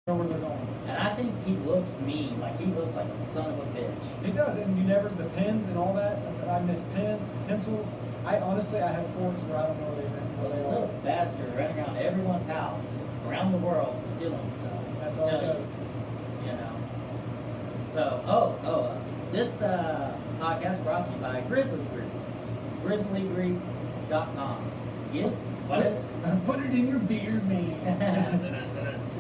know where they're going. And I think he looks mean, like he looks like a son of a bitch. He does, and you never, the pens and all that, I miss pens, pencils. I honestly, I have forks where I don't know where they Little are. bastard running around everyone's house, around the world, stealing stuff. That's all it Tell does. you know. So, this podcast brought to you by Grizzly Grease. GrizzlyGrease.com. Get it? What is it? Put it in your beer, man.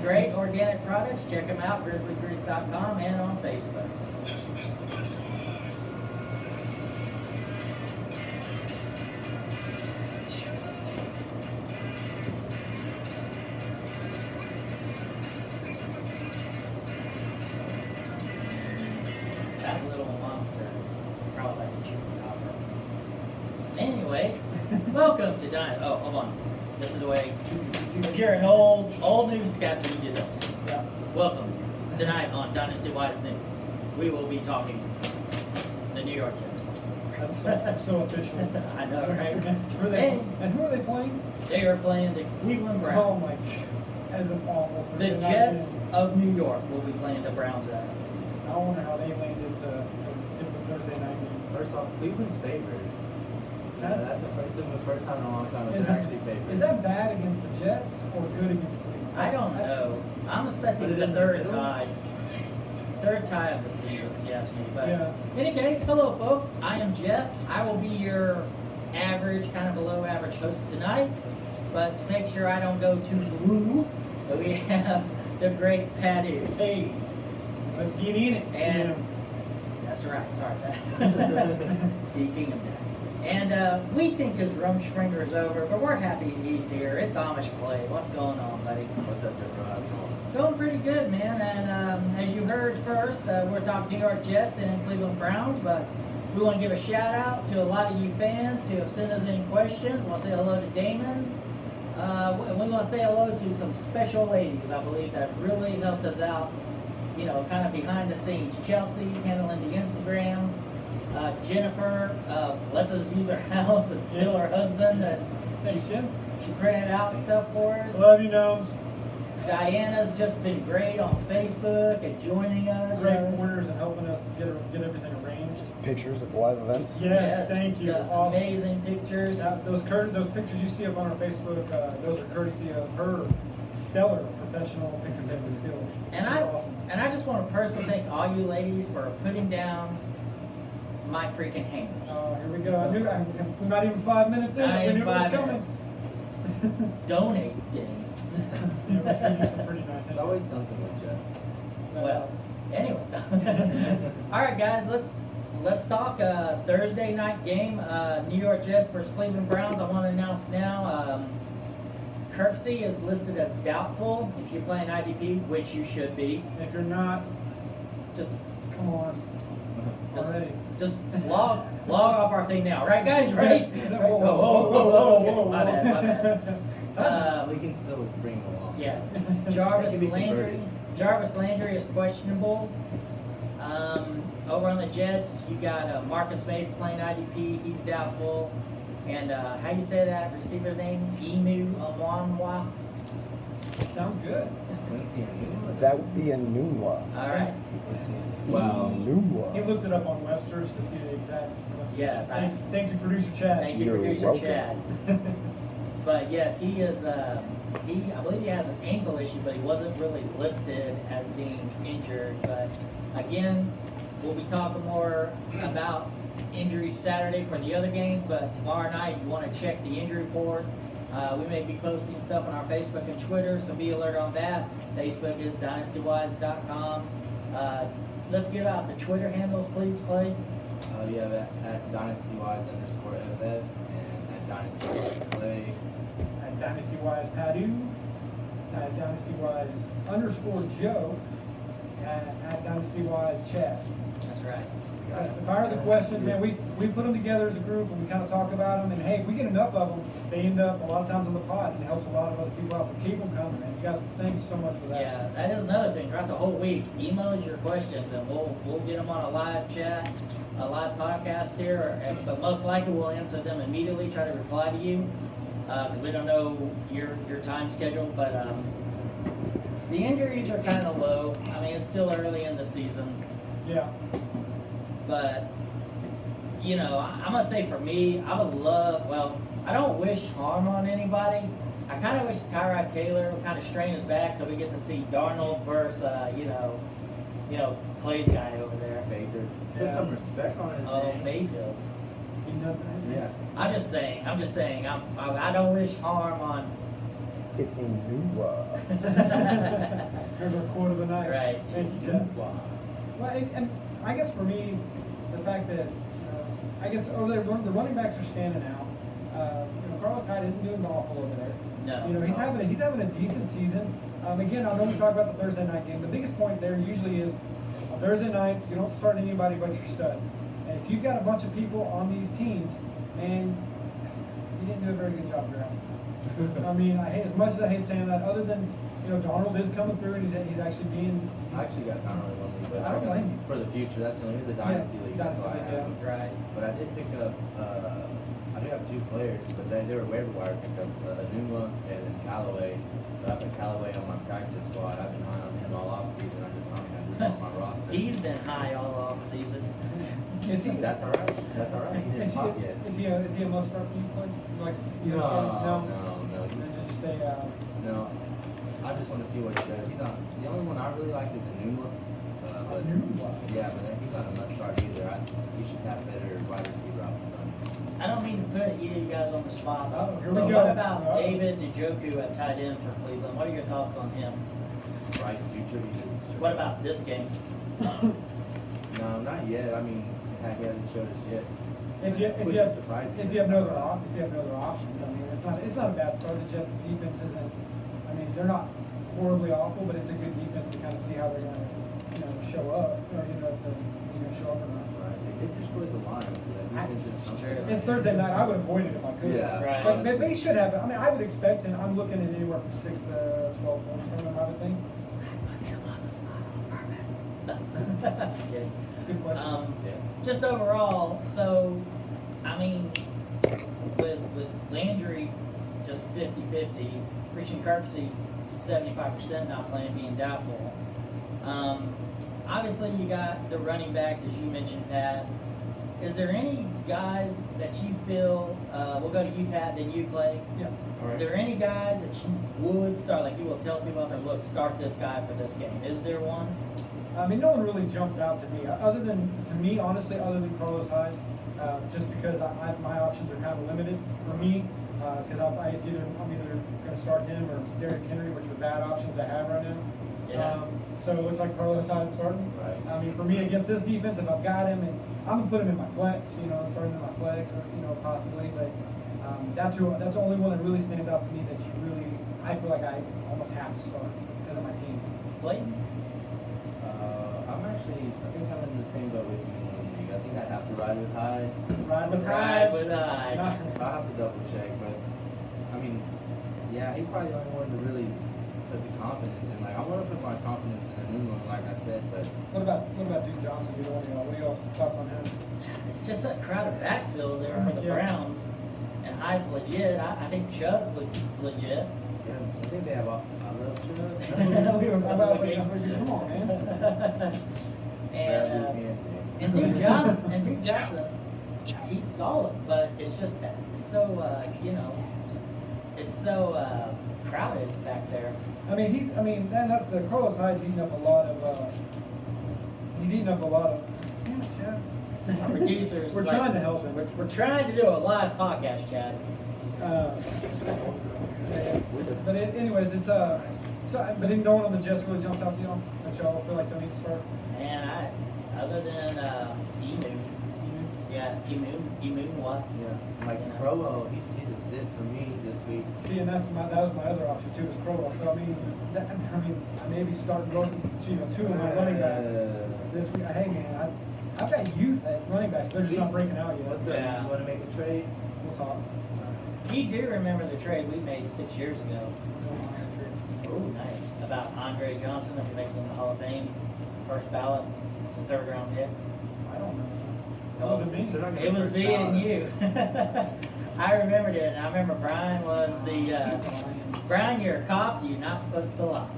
Great organic products. Check them out, GrizzlyGrease.com, and on Facebook. That little monster probably like a chupacabra. Anyway, welcome to Dynasty. Oh, hold on. This is the way. If you're an old newscaster, you do this. Yeah. Welcome tonight on Dynasty Wise News. We will be talking the New York Jets. That's so official. I know, right? Who are they, and who are they playing? They are playing the Cleveland Oh Browns. my God. That is an awful. The Jets of New York will be playing the Browns at. I wonder how they landed to get the Thursday night game. First off, Cleveland's favored. That's the first time in a long time it's Is actually favored. Is that bad against the Jets or good against Cleveland? I don't know. I'm expecting Put it the in the third middle? tie. Third tie of the season, if you ask me. But Yeah. in any case, hello folks. I am Jeff. I will be your average, kind of below average host tonight. But to make sure I don't go too blue, we have the great Patty. Hey, let's get in it. And that's right. Sorry, Pat. Beating him down. And we think his Rumspringer is over, but we're happy he's here. It's Amish Clay. What's going on, buddy? What's up, Jeff? How's it going? Going pretty good, man. And as you heard first, we're talking New York Jets and Cleveland Browns, but we want to give a shout out to a lot of you fans who have sent us any questions. We want to say hello to Damon. And we want to say hello to some special ladies, I believe, that really helped us out, you know, kind of behind the scenes. Chelsea handling the Instagram. Jennifer lets us use her house and steal her husband. And Thanks, Jim. she printed out stuff for us. Love you, Gnomes. Diana's just been great on Facebook and joining us. Great pointers and helping us get everything arranged. Pictures of live events. Yes, thank you. The Awesome. amazing pictures. Those pictures you see up on our Facebook, those are courtesy of her stellar professional picture taking skills. And She's I awesome. and I just want to personally thank all you ladies for putting down my freaking hangers. Here we go. We're not even 5 minutes in. Not We even knew it was 5 coming. minutes. Donate, dang. Yeah, we can do some pretty nice It's things. always something with Jeff. Well, anyway. All right, guys, let's talk Thursday night game. New York Jets versus Cleveland Browns. I want to announce now. Kirksey is listed as doubtful if you're playing IDP, which you should be. If you're not, Just come on. Already. Just log off our thing now, right, guys? Right? Whoa, Whoa. My bad. We can still bring it along. Yeah. They Jarvis can be Landry. converted. Jarvis Landry is questionable. Over on the Jets, you got Marcus May playing IDP. He's doubtful. And how you say that receiver's name? Emu Onwamwa. Sounds good. Quincy and That would be a Nunwa. All right. Wow. He Nunwa. looked it up on Webster's to see the exact pronunciation. Yes, Thank you, producer Chad. Thank you, You're producer welcome. Chad. But yes, he is. I believe he has an ankle issue, but he wasn't really listed as being injured. But again, we'll be talking more about injuries Saturday for the other games. But tomorrow night, you want to check the injury report. We may be posting stuff on our Facebook and Twitter, so be alert on that. Facebook is dynastywise.com. Let's give out the Twitter handles, please, Clay. You have at DynastyWise_FF and at DynastyWisePlay. At DynastyWise Padu, at DynastyWise_Joe, and at DynastyWise Chad. That's right. If I are the questions, man, we put them together as a group and we kind of talk about them. And hey, if we get enough of them, they end up a lot of times on the pod and it helps a lot of other people out. So keep them coming, man. You guys, thank you so much for that. Yeah, that is another thing. Throughout the whole week, email us your questions, and we'll get them on a live chat, a live podcast here. But most likely, we'll answer them immediately. Try to reply to you because we don't know your time schedule. But The injuries are kind of low. I mean, it's still early in the season, Yeah. but you know, I'm gonna say for me, I would love. Well, I don't wish harm on anybody. I kind of wish Tyrod Taylor would kind of strain his back so we get to see Darnold versus Clay's guy over there. Baker. Put Yeah. some respect on his name. Mayfield. He knows it. Yeah. I'm just saying. I don't wish harm on. It's a Nunwa. Here's our quote of the night. Right. Thank you, Jeff. Well, and I guess for me, the fact that I guess over there the running backs are standing out. Carlos Hyde isn't doing awful over there. No. He's having a decent season. Again, I know we talk about the Thursday night game. The biggest point there usually is on Thursday nights you don't start anybody but your studs. And if you've got a bunch of people on these teams, and you didn't do a very good job drafting. I mean, as much as I hate saying that, other than Donald is coming through and he's actually being. I actually got kind of one league, but I don't blame you. for the future, that's the only. It's a dynasty league, that's why I Dynasty, have them. Right. But I did pick up. I do have 2 players, but they were waiver wire pickups. Numa and then Callaway. So I put Callaway on my practice squad. I've been high on him all off season. I just found him on my roster. He's been high all off season. Is he? That's all right. That's all right. He didn't pop yet. Is he a must start for you, Clay? Like, No. Then just stay. No. I just want to see what he does. He's not. The only one I really like is Numa. But Numa? Yeah, but he's not a must start either. He should have better wide receiver options. I don't mean to put either of you guys on the spot, Oh, here but we go. what about Oh. David Njoku at tight end for Cleveland? What are your thoughts on him? Right future. It's just What about this game? No, not yet. I mean, heck, he hasn't showed us yet. If you Which have is surprising. if you have no other options, I mean, it's not a bad start. The Jets' defense isn't. I mean, they're not horribly awful, but it's a good defense to kind of see how they're going to show up, or if he's going to show up or not. Right. They did destroy the Lions, so that defense is something. It's Thursday night. I would avoid it if I could. Yeah. Right. But they should have. I mean, I would expect, and I'm looking at anywhere from 6 to 12 points from them. I would think. Put him on the spot on purpose. Good. Good question. Yeah. Just overall, so I mean, with Landry just 50-50, Christian Kirksey 75% not playing, being doubtful. Obviously, you got the running backs, as you mentioned, Pat. Is there any guys that you feel? We'll go to you, Pat, then you, Clay. Yeah. All Is right. there any guys that you would start? Like you will tell people out there, look, start this guy for this game. Is there one? I mean, no one really jumps out to me, honestly, other than Carlos Hyde, just because my options are kind of limited for me. Because I'm either going to start him or Derrick Henry, which are bad options to have right now. Yeah. So it looks like Carlos Hyde starting. Right. I mean, for me against this defense, if I've got him, and I'm gonna put him in my flex, starting in my flex, or possibly, but that's the only one that really stands out to me that I feel like I almost have to start because of my team. Clayton? I think I'm in the same boat with you in one league. I think I'd have to ride with Hyde. Ride with Ride Hyde. with Hyde. I'll have to double check, but I mean, yeah, he's probably the only one to really put the confidence in. Like, I want to put my confidence in a new one, like I said, but What about Duke Johnson? What are your thoughts on him? It's just a crowded backfield there for the Yeah. Browns. And Hyde's legit. I think Chubb's legit. yeah, I think they have. I love Chubb. We were I was like, come on, man. And Duke Johnson, he's solid, but it's just that it's so it's so crowded back there. That's the Carlos Hyde's eating up a lot of. Damn it, Chad. Our producers, We're trying to help him. We're trying to do a live podcast, Chad. Anyways, it's but then no one on the Jets really jumps out to y'all. That y'all feel like they need to start. And other than Emu, what? Yeah, like You know. Crowell, he's a sit for me this week. See, and that was my other option too, is Crowell. So I maybe start both, two of my running backs this week. Hey man, I've got youth at running backs. They're just not breaking out yet. What's up? Yeah. You want to make a trade? We'll talk. You do remember the trade we made 6 years ago? Oh, nice. About Andre Johnson, if he makes it in the Hall of Fame, first ballot. It's a 3rd round pick. I don't know. That wasn't me. They're not gonna It was first me and ballot. you. I remembered it, and I remember Brian was the Brian, you're a cop. You're not supposed to lie.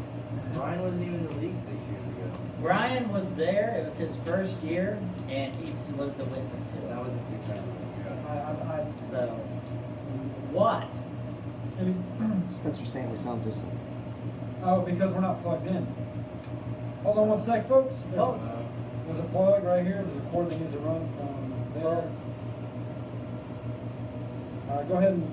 Brian wasn't even in the league 6 years ago. Brian was there. It was his first year, and he was the witness to That it. wasn't 6 years ago. So, what? Spencer's saying we sound distant. Oh, because we're not plugged in. Hold on one sec, folks. Folks. There's a plug right here. There's a cord that needs to run from there. Folks. All right, go ahead and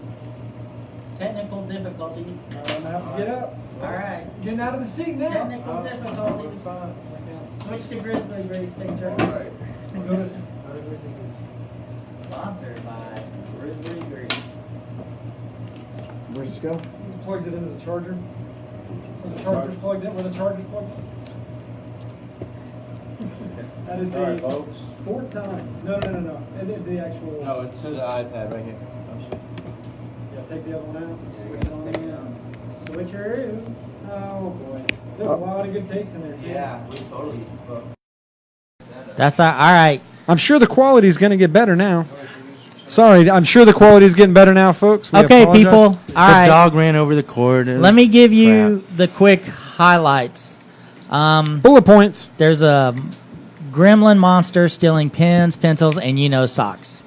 Technical difficulties. I'm gonna have to get up. All right. Getting out of the seat now. Technical We're difficulties. fine. Switch to Grizzly Grease picture. All right. Go to- Sponsored by Grizzly Grease. Where's this go? Plugs it into the charger. Where the charger's plugged in. Where the charger's plugged in. That is Sorry, the folks. fourth time. No. The actual. No, it's to the iPad right here. Yeah, take the other one out. Switch it on in. Switcheroo. Oh boy. There's a lot of good takes in there. Too. Yeah, we totally fucked. That's all right. I'm sure the quality is going to get better now. Sorry, I'm sure the quality is getting better now, folks. We Okay, apologize. people. All right. The dog ran over the cord. It Let was me give you crap. the quick highlights. Bullet points. There's a gremlin monster stealing pens, pencils, and socks.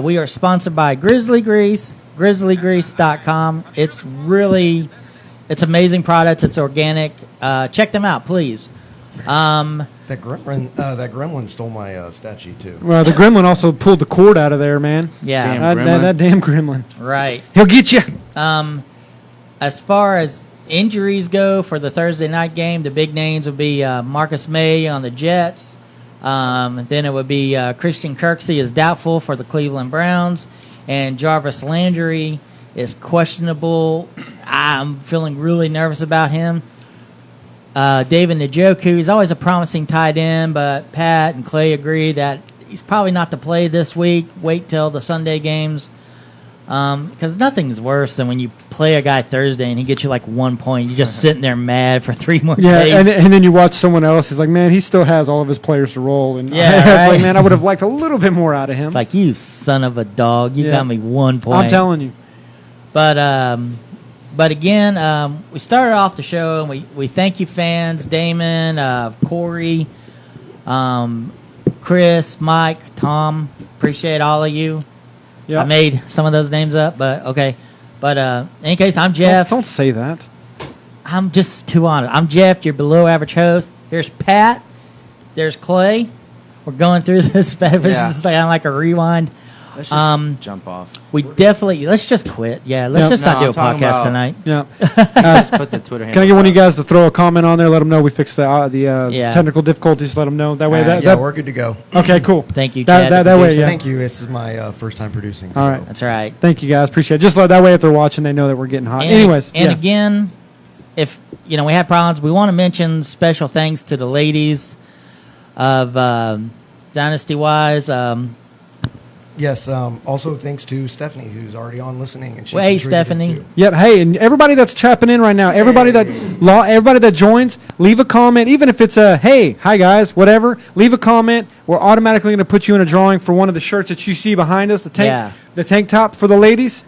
We are sponsored by Grizzly Grease, grizzlygrease.com. It's amazing products. It's organic. Check them out, please. That gremlin stole my statue too. Well, the gremlin also pulled the cord out of there, man. Yeah, Damn. That damn gremlin. right. He'll get you. As far as injuries go for the Thursday night game, the big names would be Marcus May on the Jets. Then it would be Christian Kirksey is doubtful for the Cleveland Browns, and Jarvis Landry is questionable. I'm feeling really nervous about him. David Njoku, he's always a promising tight end, but Pat and Clay agree that he's probably not to play this week. Wait till the Sunday games. Because nothing's worse than when you play a guy Thursday and he gets you like 1 point. You're just sitting there mad for 3 more Yeah, days. and then you watch someone else. He's like, man, he still has all of his players to roll. And Yeah, it's right. like, man, I would have liked a little bit more out of him. It's like, you son of a dog. You Yeah. got me 1 point. I'm telling you. But again, we started off the show, and we thank you fans, Damon, Corey, Chris, Mike, Tom. Appreciate all of you. Yeah. I made some of those names up, but okay. But in any case, I'm Jeff. Don't say that. I'm just too honest. I'm Jeff, your below average host. Here's Pat. There's Clay. We're going through this. This Yeah. is like a rewind. Let's just jump off. Let's just quit. Yeah, let's Yeah. just No, not do I'm a talking podcast about- tonight. Yeah. Let's put the Twitter handle. Can I get one of you up. guys to throw a comment on there? Let them know we fixed the Yeah. technical difficulties. Let them know. That way, All right. Yeah, we're good to go. okay, cool. Thank you, That, Chad, that, the that way, producer. yeah. Thank you. This is my first time producing. All right. That's right. Thank you, guys. Appreciate it. Just that way, if they're watching, they know that we're getting hot. And, Anyways, and yeah. again, if we had problems, we want to mention special thanks to the ladies of Dynasty Wise. Yes. Also, thanks to Stephanie, who's already on listening, and she Well, hey, contributed Stephanie. too. Yep. Hey, and everybody that's chapping in right now, everybody that joins, leave a comment. Even if it's a hey, hi guys, whatever. Leave a comment. We're automatically going to put you in a drawing for one of the shirts that you see behind us. The tank top for the ladies,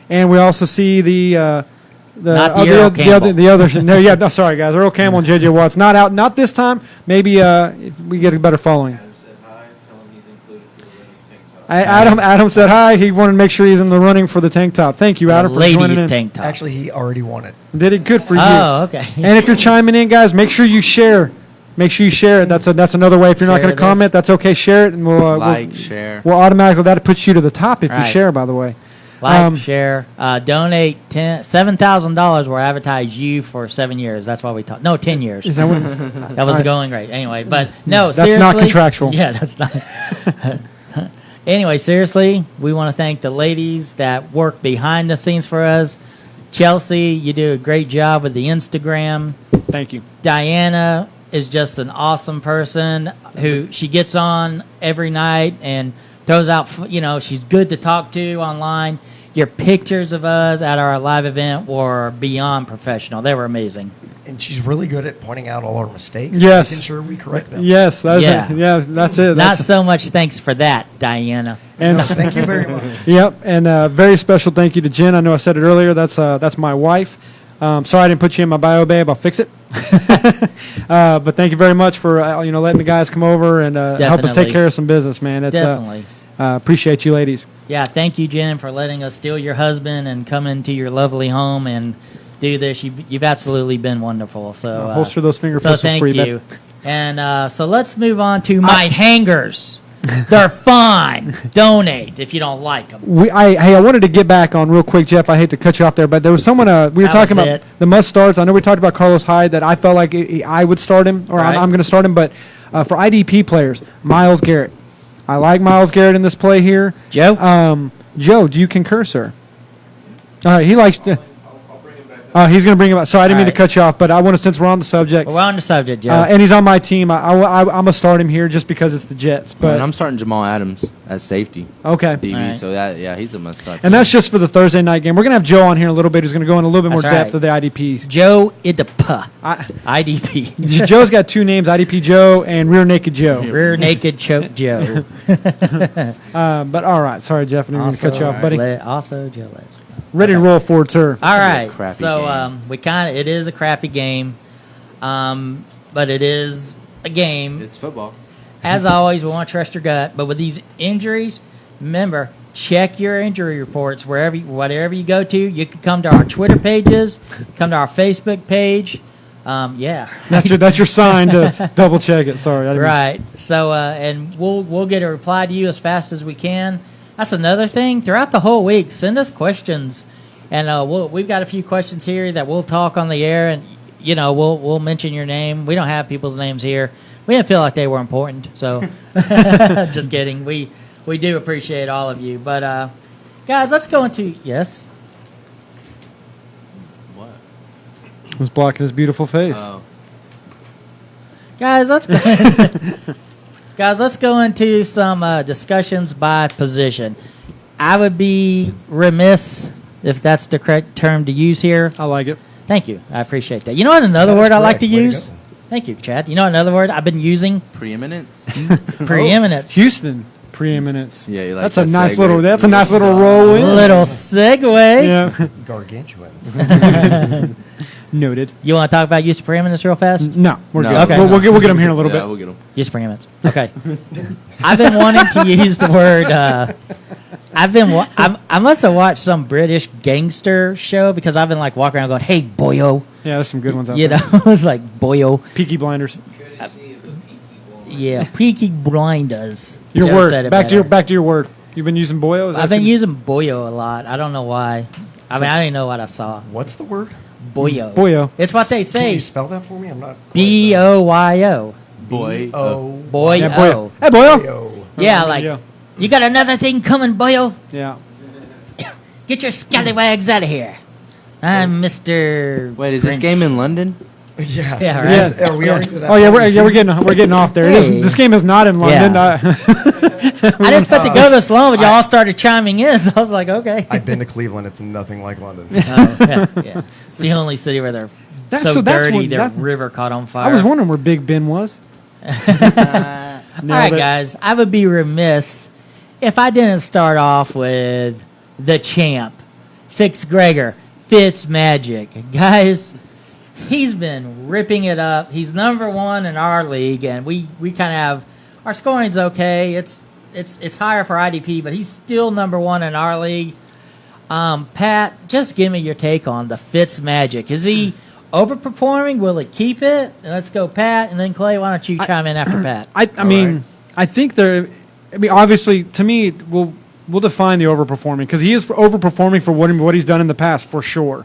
and we also see the Not the Earl Campbell. the other. No, yeah. No, sorry guys, Earl Campbell and JJ Watt's not out. Not this time. Maybe if we get a better following. Adam said hi. Tell him he's included for the ladies' tank top. Adam said hi. He wanted to make sure he's in the running for the tank top. Thank you, Adam, for joining ladies in. tank top. Actually, he already won it. Did it good for you. Oh, okay. And if you're chiming in, guys, make sure you share. Make sure you share it. That's another way. If you're not Share going to this. comment, that's okay. Share it, and we'll Share. We'll automatically that puts you to the top if you Right. share. By the way, Share, donate $7,000. We'll advertise you for 7 years. That's why we talk. No, 10 years. is that what? That was the going rate. Anyway, but no, That's seriously. not contractual. Yeah, that's not. Anyway, seriously, we want to thank the ladies that work behind the scenes for us. Chelsea, you do a great job with the Instagram. Thank you. Diana is just an awesome person who she gets on every night and throws out, she's good to talk to online. Your pictures of us at our live event were beyond professional. They were amazing. And she's really good at pointing out all our mistakes. Yes. Making sure we correct them. Yes, that's Yeah. it. Yeah, that's it. Not That's so much thanks for that, Diana. and Thank you very much. yep, and very special thank you to Jen. I know I said it earlier. That's my wife. Sorry I didn't put you in my bio, babe. I'll fix it. But thank you very much for letting the guys come over and help us take care of some business, man. It's, Definitely. Appreciate you, ladies. Yeah, thank you, Jen, for letting us steal your husband and come into your lovely home and do this. You've absolutely been wonderful. So holster those finger so pistols thank for you, you. And so let's move on to my hangers. They're fine. Donate if you don't like them. I wanted to get back on real quick, Jeff. I hate to cut you off there, but there was someone we were talking about the must starts. I know we talked about Carlos Hyde that I felt like I would start him, or I'm going to start him. But for IDP players, Myles Garrett. I like Myles Garrett in this play here. Joe? Joe, do you concur, sir? He likes. He's going to bring him up. Sorry, I didn't mean to cut you off, but I want to, since we're on the subject. We're on the subject, Joe. And he's on my team. I'm going to start him here just because it's the Jets. But I'm starting Jamal Adams at safety. Okay. DB, right. So he's a must start. And that's just for the Thursday night game. We're going to have Joe on here in a little bit who's going to go in a little bit more depth of the IDPs. Joe Idapa. IDP. Joe's got two names, IDP Joe and Rear Naked Joe. Rear Naked Choke Joe. But all right. Sorry, Jeff. I didn't mean to cut you off, buddy. Also, Joe Letch. Ready to roll forward, sir. All right. So it is a crappy game, but it is a game. It's football. As always, we want to trust your gut. But with these injuries, remember, check your injury reports whatever you go to. You can come to our Twitter pages, come to our Facebook page. That's your sign to double check it. Sorry. Right. So and we'll get a reply to you as fast as we can. That's another thing. Throughout the whole week, send us questions, and we've got a few questions here that we'll talk on the air, and we'll mention your name. We don't have people's names here. We didn't feel like they were important, so just kidding. We do appreciate all of you, but guys, let's go into yes. What? I was blocking his beautiful face. Oh. Guys, let's go into some discussions by position. I would be remiss if that's the correct term to use here. I like it. Thank you. I appreciate that. You know what another word I like to use? Thank you, Chad. You know another word I've been using? Preeminence. Preeminence. Houston preeminence. Yeah, you like that's that a nice segue. little. That's a nice little roll in. Little segue. Yeah. Gargantuan. Noted. You want to talk about use of preeminence real fast? No, we're No. good. Okay. We'll get him here in a little Yeah, bit. we'll get them. Use of preeminence. Okay. I've been wanting to use the word. I must have watched some British gangster show because I've been like walking around going, "Hey, boyo." Yeah, there's some good ones out You there. know, it's like boyo. Peaky Blinders. Yeah, Peaky Blinders. Your Joe word. said it Back better. to your word. You've been using boyo. Is that I've been your- using boyo a lot. I don't know why. I mean, I don't even know what I saw. What's the word? Boyo. Boyo. It's what they Can say. you spell that for me? I'm not. Boyo. Boy. Oh. Boyo. Yeah, boyo. Hey, boyo. Yo. Yeah, like you got another thing coming, boyo. Yeah. Get your scallywags out of here. I'm Mr. Wait, is this Grinch. game in London? Yeah. Yeah, right. Is this- Are we already to that Oh yeah, point in the we're season? getting off there. Hey. This game is not in London. Yeah. I didn't expect to go this long, but y'all started chiming in, so I was like, okay. I've been to Cleveland. It's nothing like London. Yeah. It's the only city where they're That's- so so that's dirty what- their that- river caught on fire. I was wondering where Big Ben was. All right, Nailed it. guys. I would be remiss if I didn't start off with the champ, Fitz-Gregor, Fitzmagic. Guys, he's been ripping it up. He's number one in our league, and we kind of have our scoring's okay. It's higher for IDP, but he's still number one in our league. Pat, just give me your take on the Fitzmagic. Is he overperforming? Will it keep it? Let's go, Pat, and then Clay. Why don't you chime in after Pat? I mean, I think there. I mean, obviously, to me, we'll define the overperforming because he is overperforming for what he's done in the past for sure.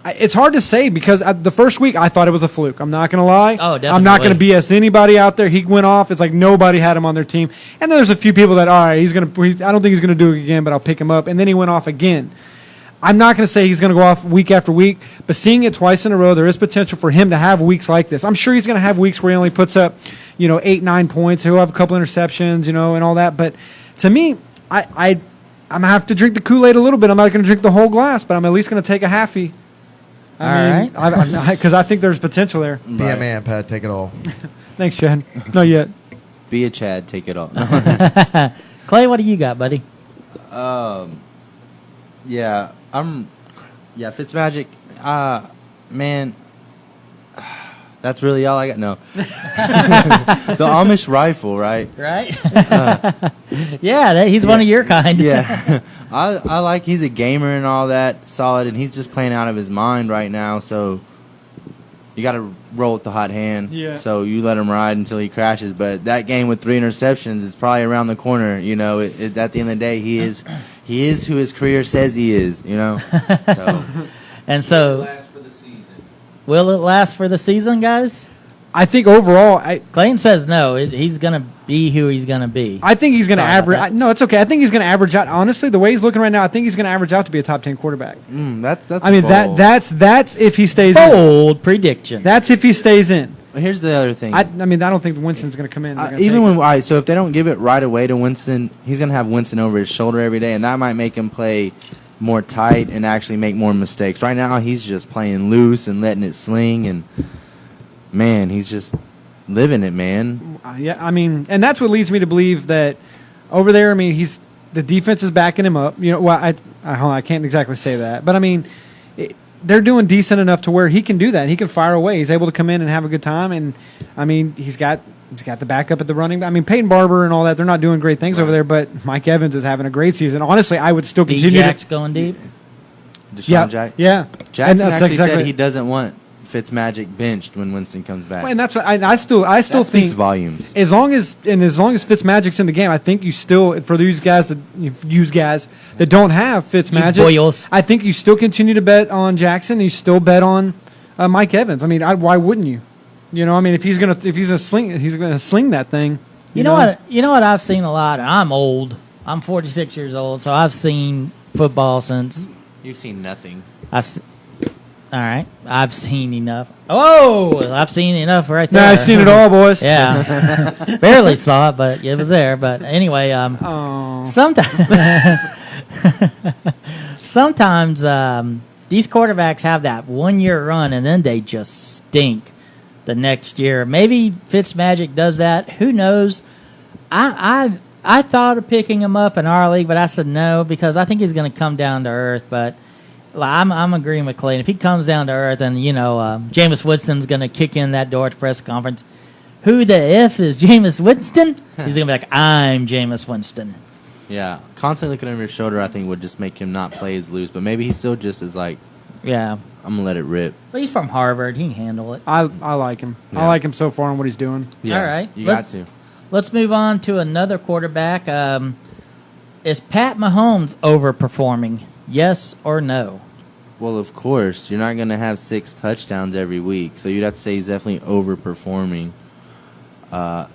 It's hard to say because the first week I thought it was a fluke. I'm not going to lie. Oh, definitely. I'm not going to BS anybody out there. He went off. It's like nobody had him on their team. And then there's a few people that, all right, I don't think he's going to do it again, but I'll pick him up. And then he went off again. I'm not going to say he's going to go off week after week, but seeing it twice in a row, there is potential for him to have weeks like this. I'm sure he's going to have weeks where he only puts up, 8-9 points. He'll have a couple interceptions, and all that. But to me, I'm going to have to drink the Kool-Aid a little bit. I'm not going to drink the whole glass, but I'm at least going to take a halfie. Because I think there's potential there. Be a man, Pat. Take it all. Thanks, Chad. Not yet. Be a Chad, take it off. Clay, what do you got, buddy? Yeah, Yeah, Fitzmagic. Man, that's really all I got. No, the Amish rifle, right? Right? He's one of your kind. Yeah, I like. He's a gamer and all that, solid, and he's just playing out of his mind right now. So you got to roll with the hot hand. Yeah. So you let him ride until he crashes. But that game with 3 interceptions is probably around the corner. You know, at the end of the day, he is who his career says he is. You know. So. And so, last for the season. will it last for the season, guys? I think overall, Clayton says no. He's going to be who he's going to be. I think he's going to Sorry about average. that. No, it's okay. I think he's going to average out. Honestly, the way he's looking right now, I think he's going to average out to be a top 10 quarterback. That's. I mean, bold. that's if he stays in. Bold prediction. That's if he stays in. Here's the other thing. I mean, I don't think Winston's going to come in. They're gonna Even take when, it. all right, so if they don't give it right away to Winston, he's going to have Winston over his shoulder every day, and that might make him play more tight and actually make more mistakes. Right now, he's just playing loose and letting it sling, and, man, he's just living it, man. Yeah, I mean, and that's what leads me to believe that over there, I mean, the defense is backing him up. You know, well, I can't exactly say that, but I mean, they're doing decent enough to where he can do that. He can fire away. He's able to come in and have a good time, and I mean, he's got the backup at the running. I mean, Peyton Barber and all that, they're not doing great things over there, but Mike Evans is having a great season. Honestly, I would still continue D-Jack's going deep. Deshaun Jack. Yeah. Jackson And that's actually exactly- said he doesn't want Fitzmagic benched when Winston comes back. Well, and that's what I still that think speaks volumes. as long as Fitzmagic's in the game, I think you still, for these guys that don't have Fitzmagic, boyos. I think you still continue to bet on Jackson. You still bet on Mike Evans. I mean, why wouldn't you? You know, I mean, if he's gonna sling that thing. You know what I've seen a lot. And I'm old. I'm 46 years old, so I've seen football since You've seen nothing. All right, I've seen enough. Oh, I've seen enough right there. Nah, I've seen it all, boys. Yeah, barely saw it, but it was there. But anyway, Oh. sometimes these quarterbacks have that 1 year run and then they just stink the next year. Maybe Fitzmagic does that. Who knows? I thought of picking him up in our league, but I said no because I think he's going to come down to earth. But I'm agreeing with Clayton. If he comes down to earth, and Jameis Winston's going to kick in that door at the press conference. Who the F is Jameis Winston? He's going to be like, I'm Jameis Winston. Yeah, constantly looking over his shoulder, I think, would just make him not play as loose. But maybe he still just is like, Yeah. I'm going to let it rip. But he's from Harvard. He can handle it. I like him. Yeah. I like him so far on what he's doing. Yeah, All right. You got to. Let's move on to another quarterback. Is Pat Mahomes overperforming? Yes or no? Well, of course. You're not going to have 6 touchdowns every week. So you'd have to say he's definitely overperforming.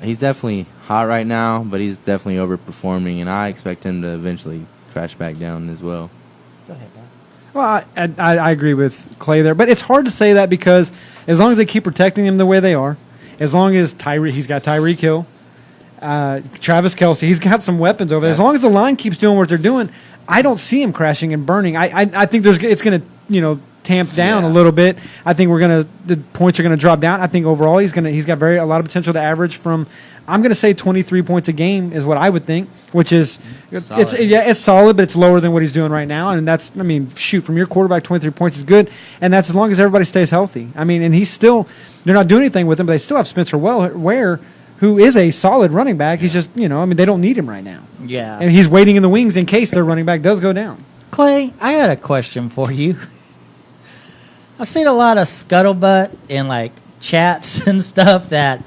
He's definitely hot right now, but he's definitely overperforming, and I expect him to eventually crash back down as well. Go ahead, Pat. Well, I agree with Clay there, but it's hard to say that because as long as they keep protecting him the way they are, as long as he's got Tyreek Hill, Travis Kelce, he's got some weapons over there. As long as the line keeps doing what they're doing, I don't see him crashing and burning. I think it's going to tamp down a little bit. I think the points are going to drop down. I think overall he's got a lot of potential to average from. I'm going to say 23 points a game is what I would think, which is Solid. it's solid, but it's lower than what he's doing right now. And that's, I mean, shoot, from your quarterback, 23 points is good, and that's as long as everybody stays healthy. I mean, and they're not doing anything with him, but they still have Spencer Ware, who is a solid running back. He's just, I mean, they don't need him right now, Yeah. and he's waiting in the wings in case their running back does go down. Clay, I got a question for you. I've seen a lot of scuttlebutt in like chats and stuff that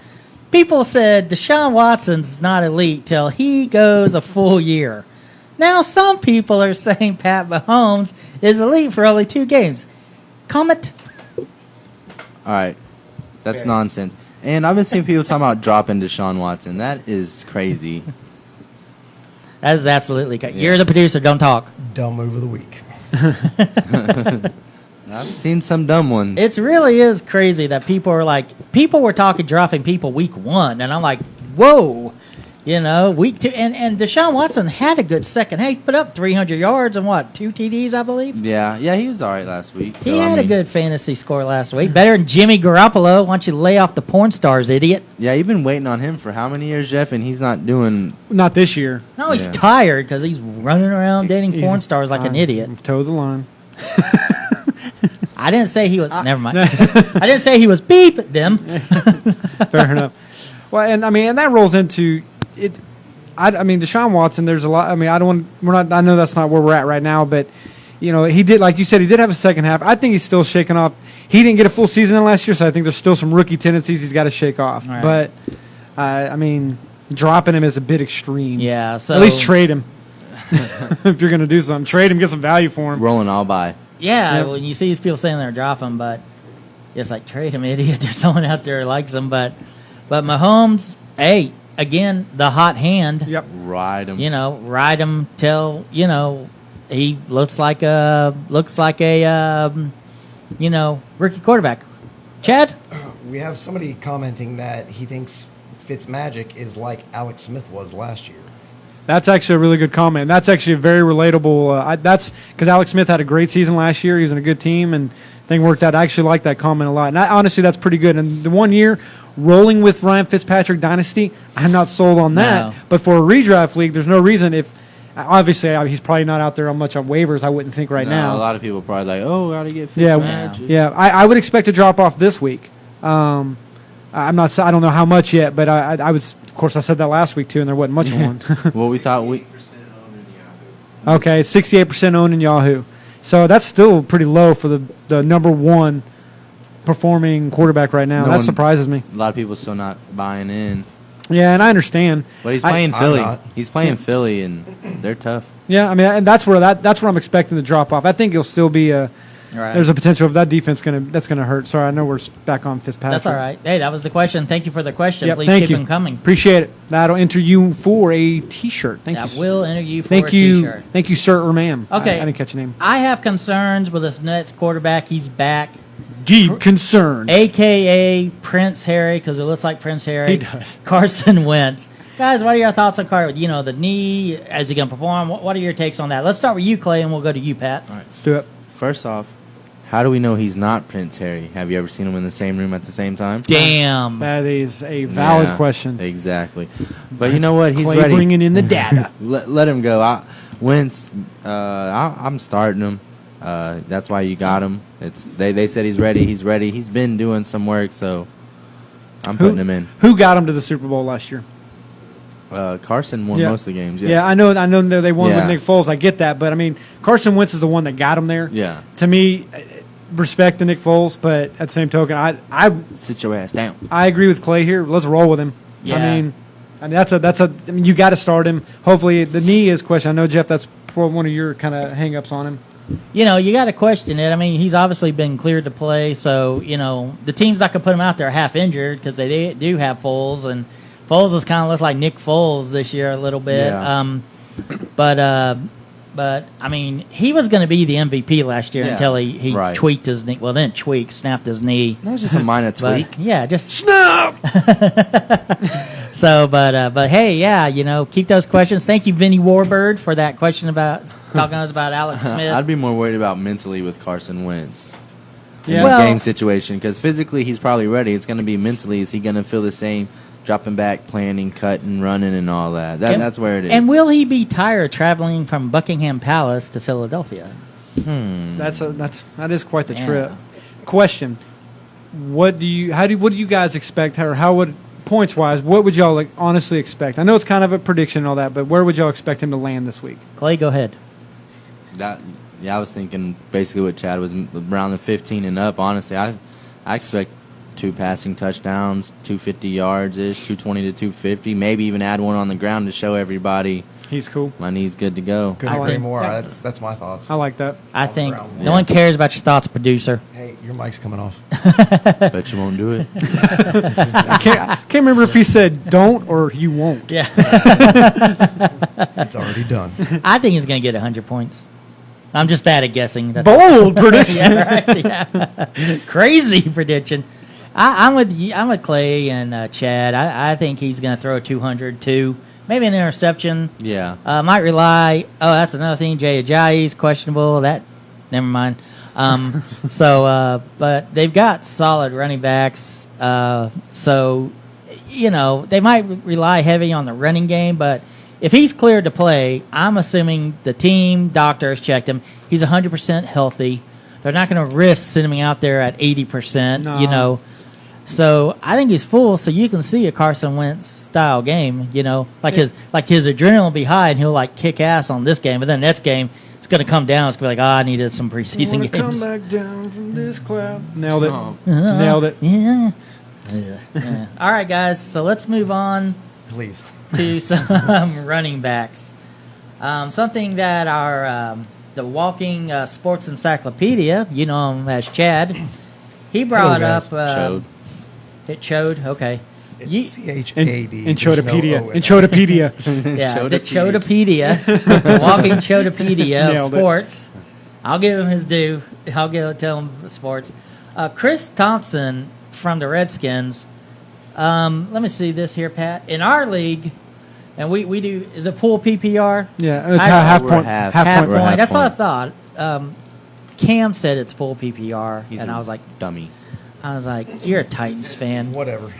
people said Deshaun Watson's not elite till he goes a full year. Now some people are saying Pat Mahomes is elite for only 2 games. Comment? All right. That's nonsense. And I've been seeing people talking about dropping Deshaun Watson. That is crazy. That is absolutely crazy. You're the producer. Don't talk. Dumb move of the week. I've seen some dumb ones. It really is crazy that people were talking dropping people week 1, and I'm like, whoa, week 2, and Deshaun Watson had a good second. Hey, he put up 300 yards and 2 TDs, I believe. Yeah, he was all right last week. He had a good fantasy score last week, better than Jimmy Garoppolo. Why don't you lay off the porn stars, idiot? Yeah, you've been waiting on him for how many years, Jeff? And he's not doing. Not this year. No, he's Yeah. tired because he's running around dating He's- porn stars like an idiot. Toe the line. I didn't say he was. Never mind. I didn't say he was beep them. Fair enough. Well, and I mean, and that rolls into it. I mean, Deshaun Watson. There's a lot. I mean, I don't want. We're not. I know that's not where we're at right now, but he did, like you said, he did have a second half. I think he's still shaking off. He didn't get a full season in last year, so I think there's still some rookie tendencies he's got to shake off. Right. But I mean, dropping him is a bit extreme. Yeah. So at least trade him if you're going to do something. Trade him, get some value for him. Rolling all by. Yeah, Yep. when you see these people saying they're dropping, but it's like trade him, idiot. There's someone out there who likes him, but Mahomes, hey, again, the hot hand. Yep. Ride him. Ride him till he looks like a rookie quarterback. Chad, We have somebody commenting that he thinks Fitzmagic is like Alex Smith was last year. That's actually a really good comment. That's actually a very relatable. That's because Alex Smith had a great season last year. He was in a good team, and thing worked out. I actually like that comment a lot. And honestly, that's pretty good. And the 1 year rolling with Ryan Fitzpatrick Dynasty, I'm not sold on that. No. But for a redraft league, there's no reason if obviously he's probably not out there on much on waivers. I wouldn't think right now. A lot of people are probably like, oh, how to get Yeah, Fitzmagic. yeah. I would expect to drop off this week. I'm not. I don't know how much yet, but I would. Of course, I said that last week too, and there wasn't much of one. Well, we thought we. Okay, 68% owned in Yahoo. So that's still pretty low for the number one performing quarterback right now. No That one- surprises me. A lot of people still not buying in. Yeah, and I understand. But he's playing I'm Philly. not. He's playing Philly, and they're tough. Yeah, I mean, and that's where I'm expecting to drop off. I think he'll still be a. right. There's a potential of that defense that's gonna hurt. Sorry, I know we're back on Fitzpatrick. That's all right. Hey, that was the question. Thank you for the question. Yep, Please thank keep you. them coming. Appreciate it. That'll enter you for a T-shirt. Thank I you. will enter you for Thank a you. T-shirt. Thank you, sir or ma'am. Okay. I didn't catch your name. I have concerns with this Nets quarterback. He's back, Deep concerns. a.k.a. Prince Harry, because it looks like Prince Harry. He does. Carson Wentz. Guys, what are your thoughts on Carson? The knee, is he going to perform? What are your takes on that? Let's start with you, Clay, and we'll go to you, Pat. All right. Let's do it. First off, how do we know he's not Prince Harry? Have you ever seen him in the same room at the same time? Damn. That is a valid Yeah, question. Exactly. But you know what? He's Clay ready. bringing in the data. Let him go. Wentz, I'm starting him. That's why you got him. They said he's ready. He's ready. He's been doing some work, so I'm putting him in. Who got him to the Super Bowl last year? Carson won Yeah. most of the games. Yes. Yeah, I know that they won with Yeah. Nick Foles. I get that, but I mean, Carson Wentz is the one that got him there. Yeah. To me, respect to Nick Foles, but at the same token, I Sit your ass down. agree with Clay here. Let's roll with him. Yeah. I mean that's a. I mean, you got to start him. Hopefully, the knee is question. I know Jeff. That's probably one of your kind of hang-ups on him. You got to question it. I mean, he's obviously been cleared to play, so, the teams that could put him out there are half injured because they do have Foles, and Foles has kind of looked like Nick Foles this year a little bit. Yeah. But I mean, he was going to be the MVP last year Yeah. until he Right. tweaked his knee. Well, then snapped his knee. That was just a minor But, tweak. yeah, just snap. So, but hey, yeah, keep those questions. Thank you, Vinny Warbird, for that question about talking to us about Alex Smith. I'd be more worried about mentally with Carson Wentz. In Yeah. the Well- game situation, because physically he's probably ready. It's going to be mentally. Is he going to feel the same? Dropping back, planning, cutting, running, and all that. That's where it is. And will he be tired traveling from Buckingham Palace to Philadelphia? That is quite the Yeah. trip. Question: what do you guys expect? Or how would points wise? What would y'all honestly expect? I know it's kind of a prediction and all that, but where would y'all expect him to land this week? Clay, go ahead. I was thinking basically what Chad was around the 15 and up. Honestly, I expect 2 passing touchdowns, 250 yards ish, 220 to 250. Maybe even add one on the ground to show everybody He's cool. my knee's good to go. Couldn't I agree think- more. yeah. That's my thoughts. I like that. I think ground. no one cares about your thoughts, producer. Hey, your mic's coming off. Bet you won't do it. I can't remember if he said don't or you won't. Yeah. It's already done. I think he's going to get 100 points. I'm just bad at guessing. That's Bold prediction. yeah, right. Yeah. Crazy prediction. I'm with you. I'm with Clay and Chad. I think he's going to throw a 200 too. Maybe an interception. Yeah. Might rely. Oh, that's another thing. Jay Ajayi's questionable. Never mind. But they've got solid running backs. So, they might rely heavy on the running game. But if he's cleared to play, I'm assuming the team doctor has checked him. He's 100% healthy. they're not going to risk sending him out there at 80%. No. You know, so I think he's full. So you can see a Carson Wentz style game. You know, his adrenaline will be high, and he'll like kick ass on this game, but then next game it's going to come down. It's going to be like, I needed some preseason games. Come back down from this cloud. Nailed it. Oh. Nailed it. Yeah. Yeah. All right, guys. So let's move on Please. to some running backs. Something that our the walking sports encyclopedia, you know him as Chad, he brought Hello, guys. up. Chode. It Chode. Okay. Ye- CHAD. Enchotopedia. Enchotopedia. Yeah, the Chodopedia. Chodopedia, the walking Chodopedia of Nailed it. sports. I'll give him his due. Tell him sports. Chris Thompson from the Redskins. Let me see this here, Pat. In our league, and we do, is it full PPR? Yeah, it's I- half we're point. half- Half Half point. We're point. half That's what I point. thought. Cam said it's full PPR, He's and a I was like, dummy. you're a Titans fan. Whatever.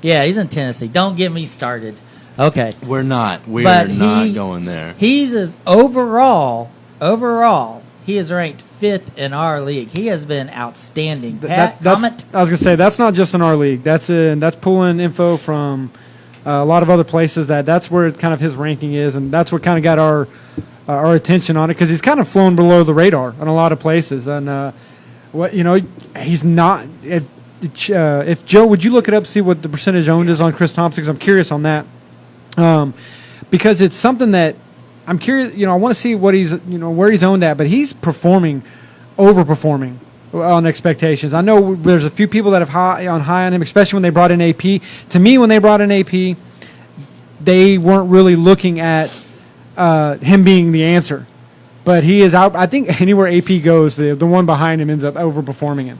Yeah, he's in Tennessee. Don't get me started. Okay. We're not. We're But not he- going there. He's as overall, he is ranked 5th in our league. He has been outstanding. Pat, comment? I was gonna say that's not just in our league. That's pulling info from a lot of other places. That's where kind of his ranking is, and that's what kind of got our attention on it because he's kind of flown below the radar in a lot of places. And he's not. If Joe, would you look it up, see what the percentage owned is on Chris Thompson? Because I'm curious on that. Because it's something that I'm curious. I want to see what he's, where he's owned at, but he's overperforming on expectations. I know there's a few people that have high on him, especially when they brought in AP. To me, when they brought in AP, they weren't really looking at him being the answer. But he is out. I think anywhere AP goes, the one behind him ends up overperforming him.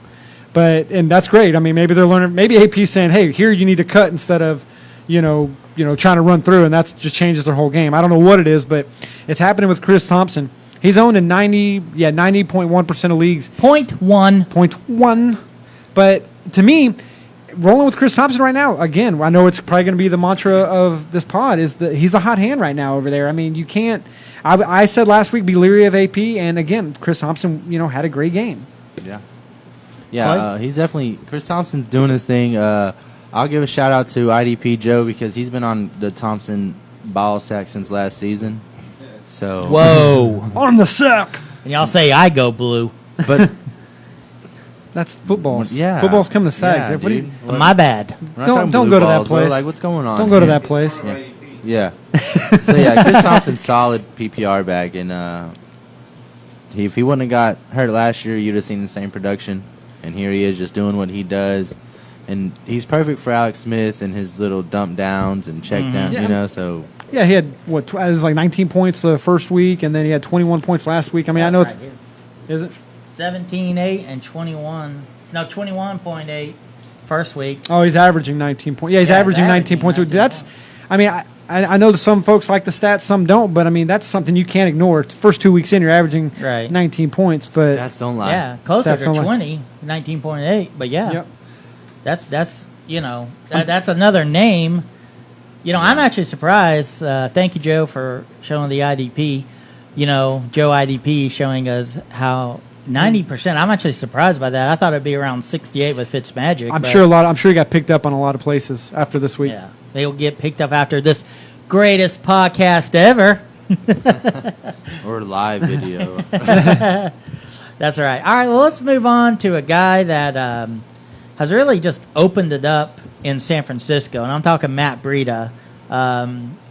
And that's great. I mean, maybe they're learning. Maybe AP's saying, "Hey, here you need to cut instead of, trying to run through," and that just changes their whole game. I don't know what it is, but it's happening with Chris Thompson. He's owned in 90.1% of leagues. 0.1. But to me, rolling with Chris Thompson right now, again, I know it's probably going to be the mantra of this pod, is that he's the hot hand right now over there. I mean, you can't. I said last week, be leery of AP, and again, Chris Thompson, had a great game. Yeah. Yeah, he's definitely – Chris Thompson's doing his thing. I'll give a shout-out to IDP Joe because he's been on the Thompson ball sack since last season. So Whoa. On the sack. And y'all say I go blue. But That's football. yeah. Football's coming to sags. Yeah, What do you- dude. My bad. We're not Don't- talking don't blue go to that balls, bro. place. Like, what's going on? Don't go to that place. Yeah. So, yeah, Chris Thompson's solid PPR back. And if he wouldn't have got hurt last year, you'd have seen the same production. And here he is just doing what he does. And he's perfect for Alex Smith and his little dump downs and check downs, Yeah. so. Yeah, he had, it was like 19 points the first week, and then he had 21 points last week. I mean, I know it's. Right Is it? 17.8 and 21. No, 21.8 first week. Oh, he's averaging 19 points. Yeah, he's Yeah, he's averaging 19 points. 19 That's, I mean, I know that some folks like the stats, some don't, but I mean, that's something you can't ignore. First 2 weeks in, you're averaging Right. 19 points, but Stats don't lie. Yeah, closer Stats to don't lie. 20, 19.8. But yeah, Yep. that's that's another name. I'm actually surprised. Thank you, Joe, for showing the IDP. Joe IDP showing us how 90%. I'm actually surprised by that. I thought it'd be around 68 with Fitzmagic. I'm but sure he got picked up on a lot of places after this week. Yeah, they will get picked up after this greatest podcast ever. Or live video. That's right. All right, well, let's move on to a guy that has really just opened it up in San Francisco, and I'm talking Matt Breida.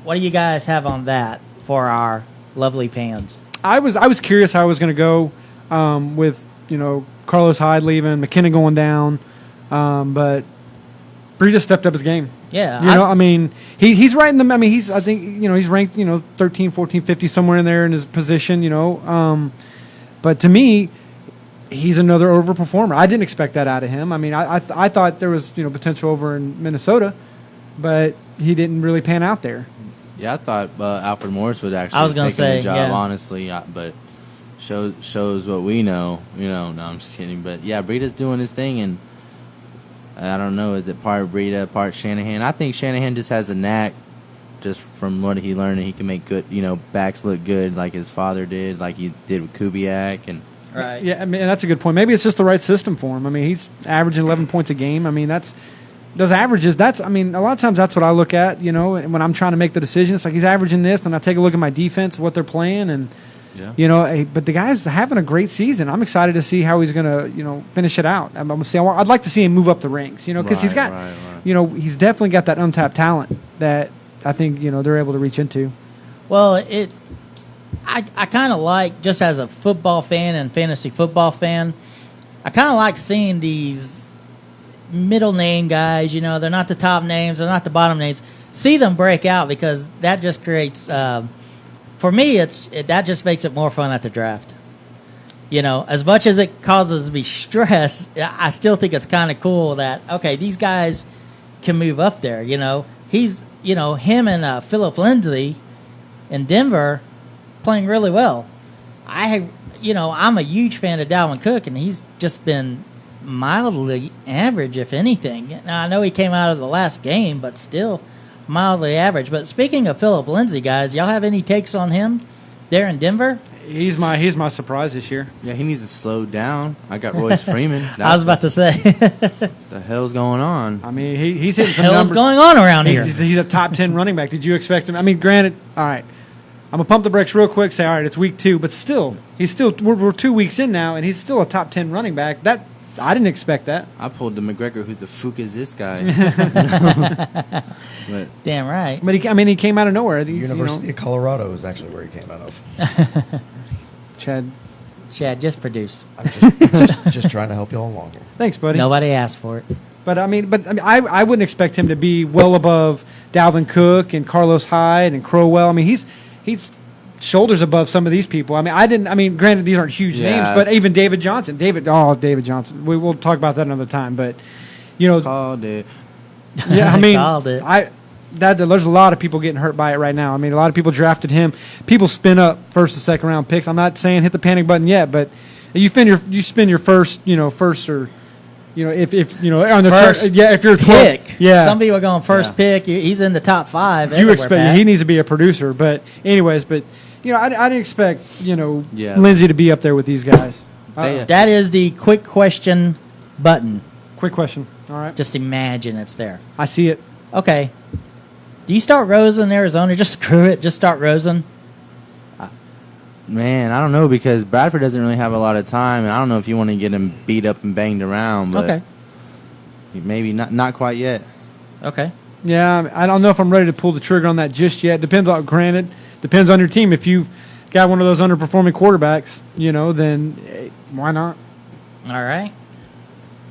What do you guys have on that for our lovely fans? I was curious how it was going to go with Carlos Hyde leaving, McKinnon going down, but Breida stepped up his game. Yeah. I mean, he's right in the. I mean, he's ranked 13, 14, 50 somewhere in there in his position. But to me, he's another overperformer. I didn't expect that out of him. I mean, I thought there was potential over in Minnesota, but he didn't really pan out there. Yeah, I thought Alfred Morris would actually I was gonna take the say, job, yeah. honestly. But shows what we know. No, I'm just kidding. But, yeah, Breida's doing his thing, and I don't know. Is it part Breida, part Shanahan? I think Shanahan just has a knack just from what he learned, and he can make good, backs look good like his father did, like he did with Kubiak. And Right. Yeah, I mean, that's a good point. Maybe it's just the right system for him. I mean, he's averaging 11 points a game. I mean, those averages. I mean, a lot of times that's what I look at. You know, when I'm trying to make the decision, it's like he's averaging this, and I take a look at my defense, what they're playing, and you know. But the guy's having a great season. I'm excited to see how he's gonna, you know, finish it out. I'd like to see him move up the ranks. You know, because he's got, you know, he's definitely got that untapped talent that I think, you know, they're able to reach into. Well, I kind of like, just as a football fan and fantasy football fan, I kind of like seeing these middle name guys. You know, they're not the top names, they're not the bottom names. See them break out, because that just creates, for me, that just makes it more fun at the draft. You know, as much as it causes me stress, I still think it's kind of cool that, okay, these guys can move up there. You know, him and Philip Lindsay in Denver playing really well. I'm a huge fan of Dalvin Cook, and he's just been mildly average, if anything. Now, I know he came out of the last game, but still mildly average. But speaking of Philip Lindsay, guys, y'all have any takes on him there in Denver? He's my surprise this year. Yeah, he needs to slow down. I got Royce Freeman. I was about to say. The hell's going on? I mean, he's hitting some Hell's numbers. going on around here? He's a top 10 running back. Did you expect him? I mean, granted, all right. I'm going to pump the brakes real quick, say, all right, it's week 2, but still, we're 2 weeks in now, and he's still a top 10 running back. I didn't expect that. I pulled the McGregor. Who the fuck is this guy? But, Damn right. But he came out of nowhere. The University of Colorado is actually where he came out of. Chad, just produce. I'm just trying to help y'all along here. Thanks, buddy. Nobody asked for it. But I wouldn't expect him to be well above Dalvin Cook and Carlos Hyde and Crowell. I mean, he's shoulders above some of these people. Granted, these aren't huge names, but even David Johnson. David Johnson. We'll talk about that another time. But you know, called it. Yeah, I mean, Called it. There's a lot of people getting hurt by it right now. I mean, a lot of people drafted him. People spin up first and second round picks. I'm not saying hit the panic button yet, but you spin your first or. You know, if you know on the first if you're 12, pick, some people are going first pick. He's in the top 5. You expect he needs to be a producer, but anyways, I didn't expect Lindsay to be up there with these guys. That is the quick question button. Quick question. All right. Just imagine it's there. I see it. Okay. Do you start Rosen in Arizona? Just screw it. Just start Rosen. Man, I don't know, because Bradford doesn't really have a lot of time, and I don't know if you want to get him beat up and banged around. But okay. Maybe not quite yet. Okay. Yeah, I don't know if I'm ready to pull the trigger on that just yet. Depends on your team. If you've got one of those underperforming quarterbacks, then why not? All right.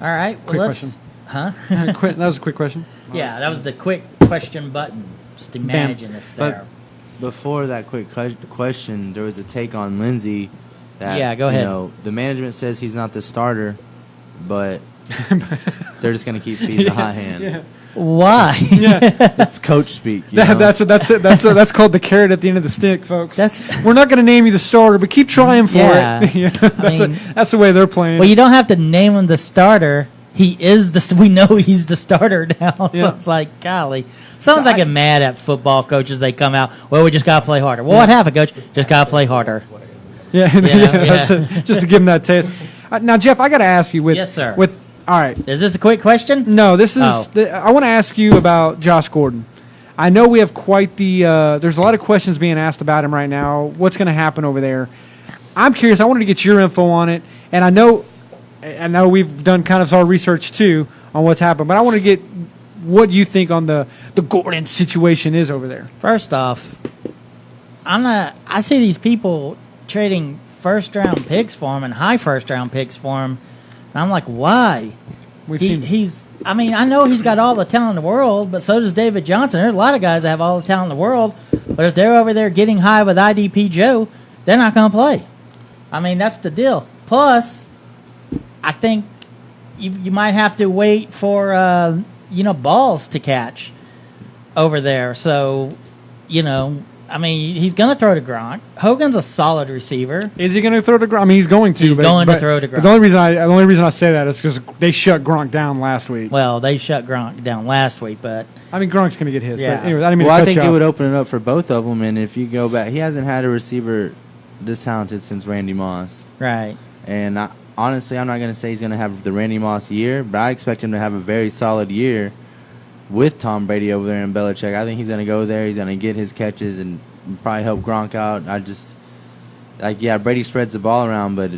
Well, quick question. Huh? That was a quick question. Yeah, that was the quick question button. Just imagine it's there. Before that quick question, there was a take on Lindsay. That, go ahead. The management says he's not the starter, but they're just going to keep feeding the hot hand. Yeah. Why? That's coach speak. That's called the carrot at the end of the stick, folks. We're not going to name you the starter, but keep trying for it. That's the way they're playing. Well, you don't have to name him the starter. We know he's the starter now. So it's like, golly. Sounds like I'm mad at football coaches. They come out, well, we just got to play harder. Well, what happened, coach? Just got to play harder. That's it. Just to give him that taste. Now, Jeff, I got to ask you. Yes, sir. All right. Is this a quick question? No, this is. I want to ask you about Josh Gordon. I know we have quite the. There's a lot of questions being asked about him right now. What's going to happen over there? I'm curious. I wanted to get your info on it, and I know we've done kind of our research too on what's happened, but I want to get what you think on the Gordon situation is over there. First off, I see these people trading first-round picks for him and high first-round picks for him, and I'm like, why? I know he's got all the talent in the world, but so does David Johnson. There's a lot of guys that have all the talent in the world, but if they're over there getting high with IDP Joe, they're not going to play. I mean, that's the deal. Plus, I think you might have to wait for balls to catch over there. So, he's going to throw to Gronk. Hogan's a solid receiver. Is he going to throw to Gronk? I mean, he's going to. He's going to throw to Gronk. But the only reason I say that is because they shut Gronk down last week. Well, they shut Gronk down last week, but I mean, Gronk's going to get his. Yeah. But anyway, I didn't mean well, to I cut think you it would off. open it up for both of them. And if you go back, he hasn't had a receiver this talented since Randy Moss. right. And honestly, I'm not going to say he's going to have the Randy Moss year, but I expect him to have a very solid year with Tom Brady over there in Belichick. I think he's going to go there. He's going to get his catches and probably help Gronk out. Brady spreads the ball around, but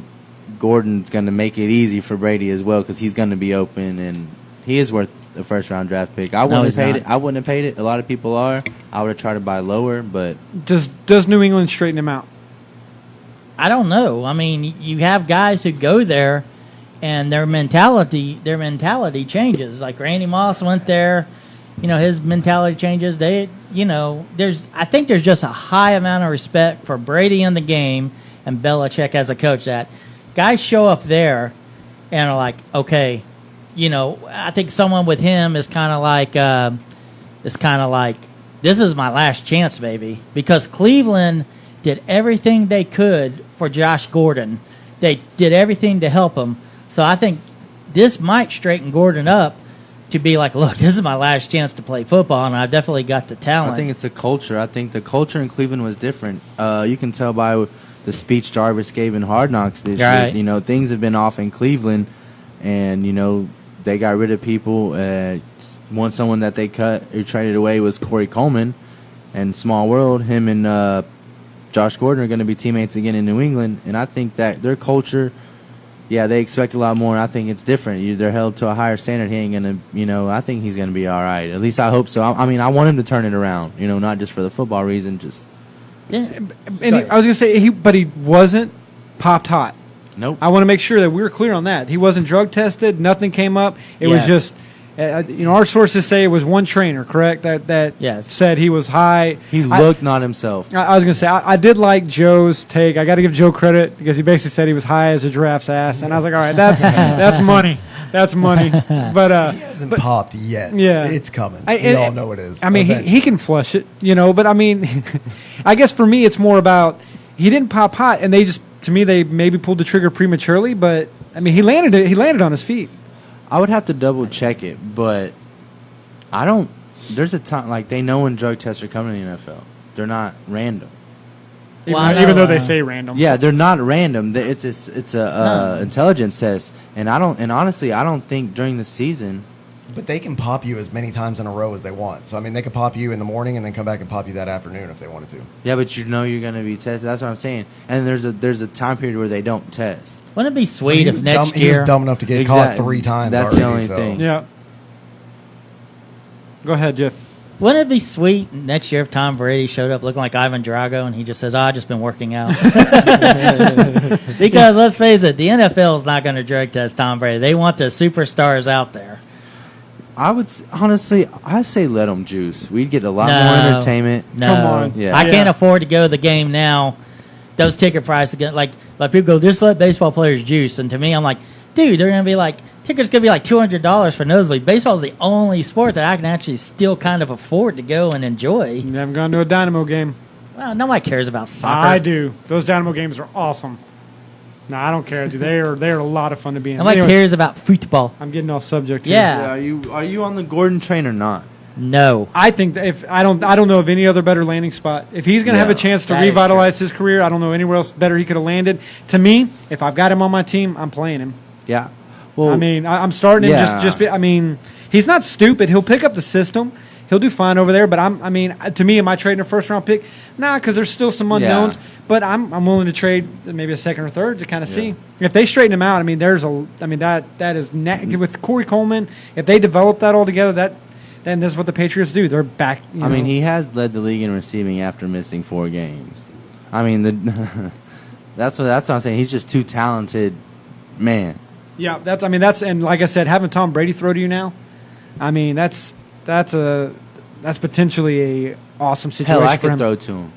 Gordon's going to make it easy for Brady as well because he's going to be open, and he is worth a first-round draft pick. I wouldn't have paid it. A lot of people are. I would have tried to buy lower, but does New England straighten him out? I don't know. I mean, you have guys who go there, and their mentality changes. Like Randy Moss went there, his mentality changes. I think there's just a high amount of respect for Brady in the game and Belichick as a coach that guys show up there and are like, okay, I think someone with him is kind of like, this is my last chance, baby, because Cleveland did everything they could for Josh Gordon. They did everything to help him. So I think this might straighten Gordon up to be like, look, this is my last chance to play football, and I've definitely got the talent. I think it's a culture. I think the culture in Cleveland was different. You can tell by the speech Jarvis gave in Hard Knocks this year. Things have been off in Cleveland, and, they got rid of people. Someone that they cut or traded away was Corey Coleman. And small world, him and Josh Gordon are going to be teammates again in New England. And I think that their culture, they expect a lot more. I think it's different. They're held to a higher standard. He ain't going to, I think he's going to be all right. At least I hope so. I want him to turn it around, not just for the football reason, just. Yeah. And I was going to say, but he wasn't popped hot. Nope. I want to make sure that we were clear on that. He wasn't drug tested. Nothing came up. It was just, our sources say it was one trainer, correct? That said he was high. He looked not himself. I was going to say, I did like Joe's take. I got to give Joe credit because he basically said he was high as a giraffe's ass. And I was like, all right, that's money. That's money. But he hasn't popped yet. Yeah. It's coming. We all know it is. I mean, he can flush it, but I mean, I guess for me it's more about he didn't pop hot, and to me, they maybe pulled the trigger prematurely, but I mean, he landed on his feet. I would have to double check it, but there's a time, they know when drug tests are coming in the NFL. They're not random. Even though they say random. Yeah, they're not random. It's a intelligence test, and honestly, I don't think during the season. But they can pop you as many times in a row as they want. So, I mean, they could pop you in the morning and then come back and pop you that afternoon if they wanted to. Yeah, but you're going to be tested. That's what I'm saying. And there's a time period where they don't test. Wouldn't it be sweet if next year... He was dumb enough to get caught 3 times That's already. The only thing. Yeah. Go ahead, Jeff. Wouldn't it be sweet next year if Tom Brady showed up looking like Ivan Drago and he just says, I've just been working out? Because let's face it, the NFL is not going to drug test Tom Brady. They want the superstars out there. I'd say let them juice. We'd get a lot more entertainment. No. Come on. Yeah. I can't afford to go to the game now. Those ticket prices, like people go, just let baseball players juice. And to me, I'm like, dude, they're going to be like, tickets going to be like $200 for nosebleed. Baseball is the only sport that I can actually still kind of afford to go and enjoy. You haven't gone to a Dynamo game? Well, nobody cares about soccer. I do. Those Dynamo games are awesome. No, I don't care, dude. They're a lot of fun to be in. Nobody cares about football. I'm getting off subject here. Yeah. Are you on the Gordon train or not? No. I think that if I don't know of any other better landing spot. If he's going to have a chance to revitalize his career, I don't know anywhere else better he could have landed. To me, if I've got him on my team, I'm playing him. Yeah. Well, I mean, I'm starting him. He's not stupid. He'll pick up the system. He'll do fine over there. But to me, am I trading a first-round pick? Nah, because there's still some unknowns. Yeah. But I'm willing to trade maybe a second or third to kind of see if they straighten him out. That is with Corey Coleman. If they develop that all together, then this is what the Patriots do. They're back. He has led the league in receiving after missing 4 games. That's what I'm saying. He's just too talented, man. Yeah, that's and like I said, having Tom Brady throw to you now, that's potentially a awesome situation. Hell, I for could him. throw to him.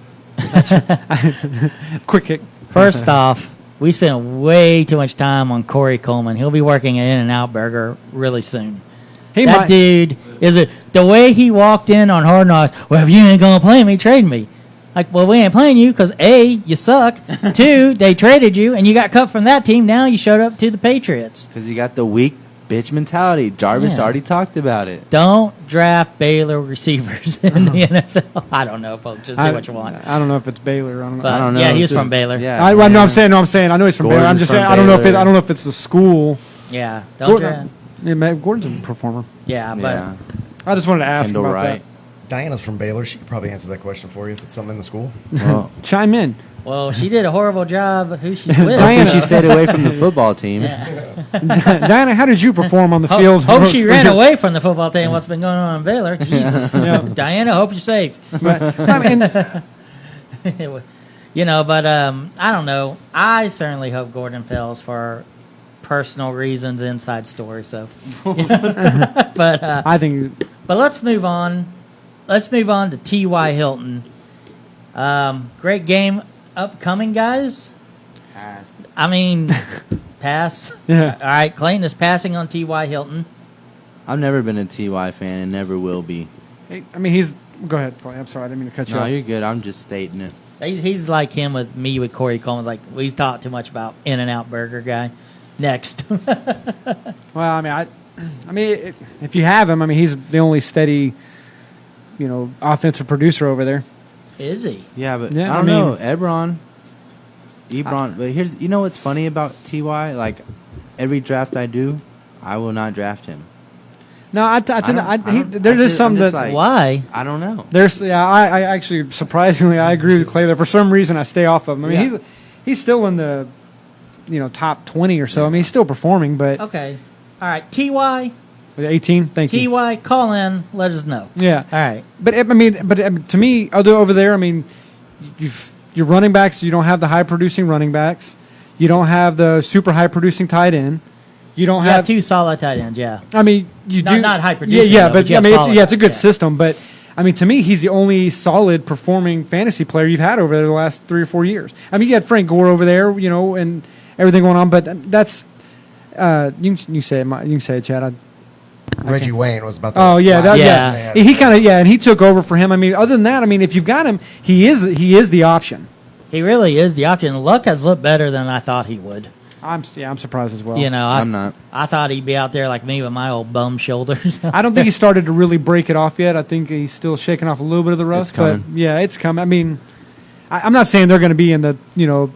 Quick kick. First off, we spent way too much time on Corey Coleman. He'll be working at In-N-Out Burger really soon. Dude is the way he walked in on Hard Knocks. Well, if you ain't gonna play me, trade me. Like, well, we ain't playing you because A, you suck. 2, they traded you and you got cut from that team. Now you showed up to the Patriots because you got the weak bitch mentality. Jarvis Yeah. already talked about it. Don't draft Baylor receivers in the NFL. I don't know, folks. Just do what you want. I don't know if it's Baylor. I don't know. But I don't know. yeah, he was It's from Baylor. Yeah, I know. man. I'm saying. I know he's from Baylor. I'm Gordon's just from saying. I don't know if Baylor. I don't know if it's the school. Yeah, don't draft. Gordon, yeah, man, Gordon's a performer. Yeah, but Yeah. I just wanted to ask Kendall about Wright. Diana's from Baylor. She could probably answer that question for you if it's something in the school. Well, that. Chime in. well, she did a horrible job of who she's with. Diana- she stayed away from the football team. Yeah. Diana, how did you perform on the field? Hope she ran away from the football team. What's been going on in Baylor? Jesus, Yeah. Diana, hope you're safe. But, I mean, But I don't know. I certainly hope Gordon fails for personal reasons, inside story. So, but I think let's move on. Let's move on to T.Y. Hilton. Great game upcoming, guys. Pass. I mean, pass. Yeah. All right, Clayton is passing on T.Y. Hilton. I've never been a TY fan and never will be. I mean he's. Go ahead, Clay. I'm sorry. I didn't mean to cut you No, off. you're good. I'm just stating it. He's like him with me with Corey Coleman. Like he's talked too much about In-N-Out Burger guy. Next. Well, I mean, if you have him, I mean, he's the only steady, offensive producer over there. Is he? Yeah, but Yeah, I don't I know. mean- Ebron. But here's, what's funny about TY? Like, every draft I do, I will not draft him. No, there's just something I'm just that like- Why? I don't know. there's. Yeah, I actually surprisingly I agree with Clay there. For some reason, I stay off of him. I mean, Yeah. he's still in the, top 20 or so. I mean, he's still performing, but Okay. All right. T.Y. 18. Thank you. T.Y. Call in. Let us know. Yeah. All right. But to me, over there, I mean, your running backs, you don't have the high producing running backs. You don't have the super high producing tight end. You don't You have have two solid tight ends. Yeah. I mean, you Not- do not high producing, Yeah, though, but but you I have mean, solid it's a good guys, yeah. system. But I mean, to me, he's the only solid performing fantasy player you've had over there the last 3 or 4 years. I mean, you had Frank Gore over there, and everything going on. But that's you can say it, you can say it, Chad. Reggie Wayne was about. Oh yeah, last Yeah. man. He kind of and he took over for him. I mean, other than that, I mean, if you've got him, he is the option. He really is the option. Luck has looked better than I thought he would. I'm surprised as well. I'm not. I thought he'd be out there like me with my old bum shoulders. I don't think he started to really break it off yet. I think he's still shaking off a little bit of the rust. It's coming. But yeah, it's coming. I mean, I'm not saying they're going to be in the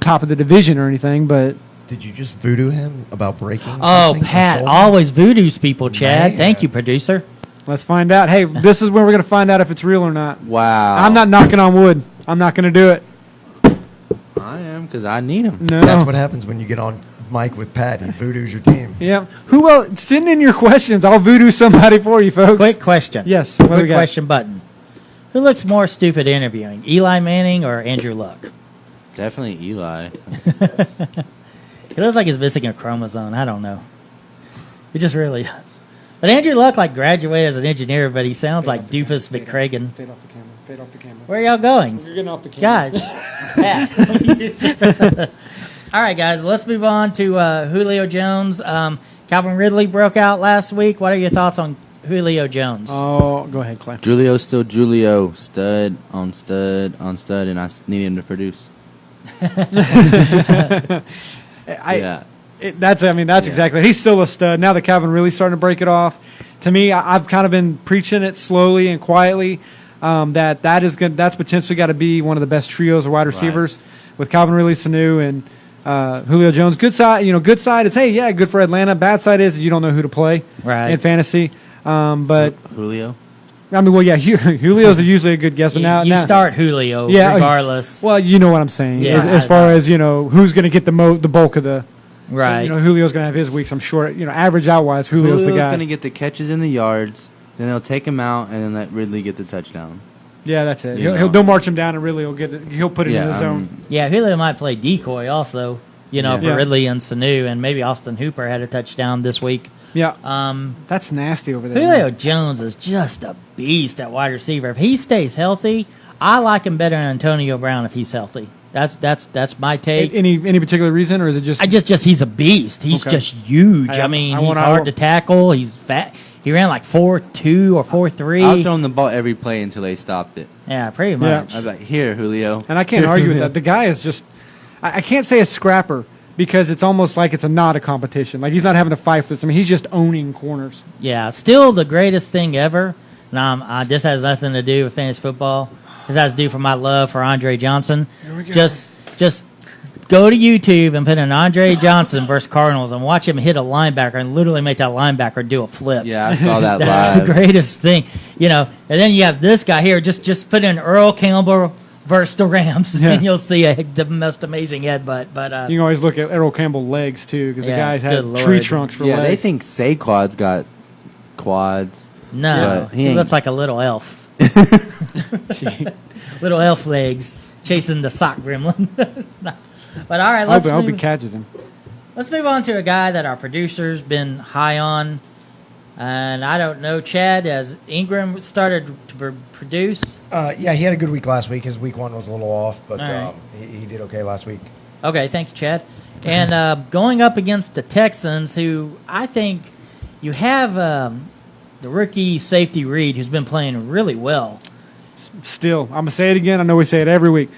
top of the division or anything, but Did you just voodoo him about breaking? Oh, something? Pat Shoulder? always voodoos people, Chad. Man. Thank you, producer. let's find out. Hey, this is where we're going to find out if it's real or not. Wow. I'm not knocking on wood. I'm not going to do it. I am because I need him. No. That's what happens when you get on mic with Pat. He voodoos your team. Yeah. Who else? Send in your questions. I'll voodoo somebody for you, folks. Quick question. Yes, what do we Quick got? question button. Who looks more stupid interviewing, Eli Manning or Andrew Luck? Definitely Eli. He looks like he's missing a chromosome. I don't know. He just really does. But Andrew Luck graduated as an engineer, but he sounds like Doofus McCragen. Fade off the camera. Fade off the camera. Where are y'all going? You're getting off the camera. Guys. Pat. All right, guys. Let's move on to Julio Jones. Calvin Ridley broke out last week. What are your thoughts on Julio Jones? Oh, go ahead, Clay. Julio's still Julio. Stud on stud on stud, and I need him to produce. Yeah. That's exactly. He's still a stud. Now that Calvin really starting to break it off. To me, I've kind of been preaching it slowly and quietly. That's potentially got to be one of the best trios of wide receivers with Calvin Ridley, Sanu, and Julio Jones. Good side, good side is good for Atlanta. Bad side is you don't know who to play in fantasy. But Julio. I mean, well, yeah, Julio's usually a good guess, but now you start Julio regardless. Well, you know what I'm saying. Yeah, as far as who's going to get the bulk of the. Right. Julio's going to have his weeks, I'm sure. Average out-wise, Julio's the guy. going to get the catches in the yards, then they'll take him out, and then let Ridley get the touchdown. Yeah, that's it. You know. They'll march him down, and Ridley will get it. He'll put it in his zone. Yeah, Julio might play decoy also, for Yeah. Ridley and Sanu, and maybe Austin Hooper had a touchdown this week. Yeah. That's nasty over there. Julio Jones is just a beast at wide receiver. If he stays healthy, I like him better than Antonio Brown if he's healthy. That's my take. Any particular reason, or is it just? He's a beast. He's Okay. just huge. He's hard to tackle. He's fat. He ran like 4.2 or 4.3. I'll throw him the ball every play until they stopped it. Yeah, pretty much. I'd be like, here, Julio. And I can't argue with that. The guy is just. I can't say a scrapper, because it's almost like it's not a competition. Like he's not having to fight for this. I mean, he's just owning corners. Yeah, still the greatest thing ever. And this has nothing to do with fantasy football. This has to do for my love for Andre Johnson. Here we go. Just go to YouTube and put in Andre Johnson versus Cardinals and watch him hit a linebacker and literally make that linebacker do a flip. Yeah, I saw that That's live. the greatest thing. And then you have this guy here. Just put in Earl Campbell versus the Rams, and you'll see the most amazing headbutt. But You can always look at Errol Campbell's legs, too, because the guys good have tree Lord. trunks for Yeah, legs. they think Saquon's got quads. no, But he he ain't. looks like a little elf. Little elf legs chasing the sock gremlin. But all right, I hope he move, catches him. let's move on to a guy that our producer's been high on. And I don't know, Chad, has Ingram started to produce? Yeah, he had a good week last week. His week 1 was a little off, but All right. he did okay last week. Okay, thank you, Chad. And going up against the Texans, who I think you have the rookie safety Reed, who's been playing really well. Still, I'm going to say it again. I know we say it every week.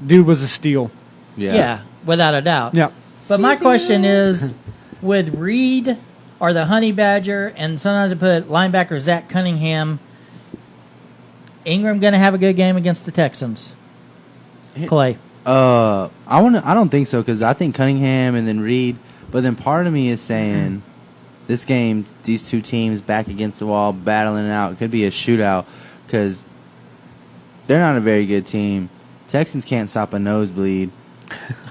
Dude was a steal. Yeah, without a doubt. Yeah. But my question is, with Reed or the Honey Badger, and sometimes I put linebacker Zach Cunningham, Ingram going to have a good game against the Texans? Clay. I don't think so because I think Cunningham and then Reed. But then part of me is saying this game, these two teams back against the wall, battling it out. It could be a shootout because they're not a very good team. Texans can't stop a nosebleed.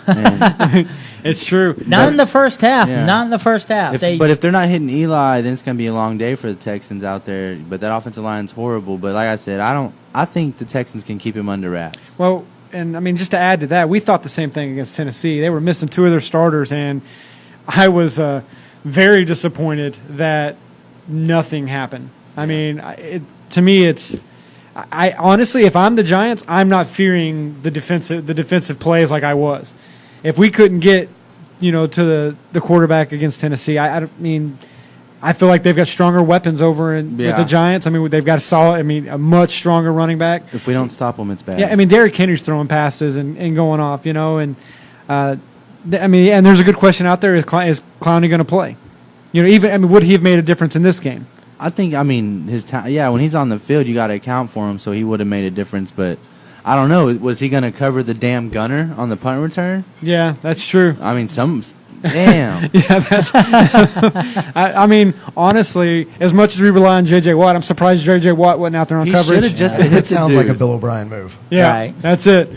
And It's true. Not in the first half. Yeah. Not in the first half. but if they're not hitting Eli, then it's going to be a long day for the Texans out there. But that offensive line's horrible. But like I said, I think the Texans can keep him under wraps. Well, and I mean, just to add to that, we thought the same thing against Tennessee. They were missing 2 of their starters, and I was very disappointed that nothing happened. I mean, to me, I honestly, if I'm the Giants, I'm not fearing the defensive plays like I was. If we couldn't get, to the quarterback against Tennessee, I mean, I feel like they've got stronger weapons over with the Giants. I mean, they've got a much stronger running back. If we don't stop them, it's bad. Yeah, I mean, Derrick Henry's throwing passes and going off, and and there's a good question out there: is Clowney going to play? Would he have made a difference in this game? I think, his time. Yeah, when he's on the field, you got to account for him, so he would have made a difference. But I don't know. Was he going to cover the damn gunner on the punt return? Yeah, that's true. I mean, damn. Yeah, that's. I mean, honestly, as much as we rely on J.J. Watt, I'm surprised J.J. Watt wasn't out there on He coverage. should have just Yeah, hit it the sounds like a dude. Bill O'Brien move. Yeah, Right. that's it.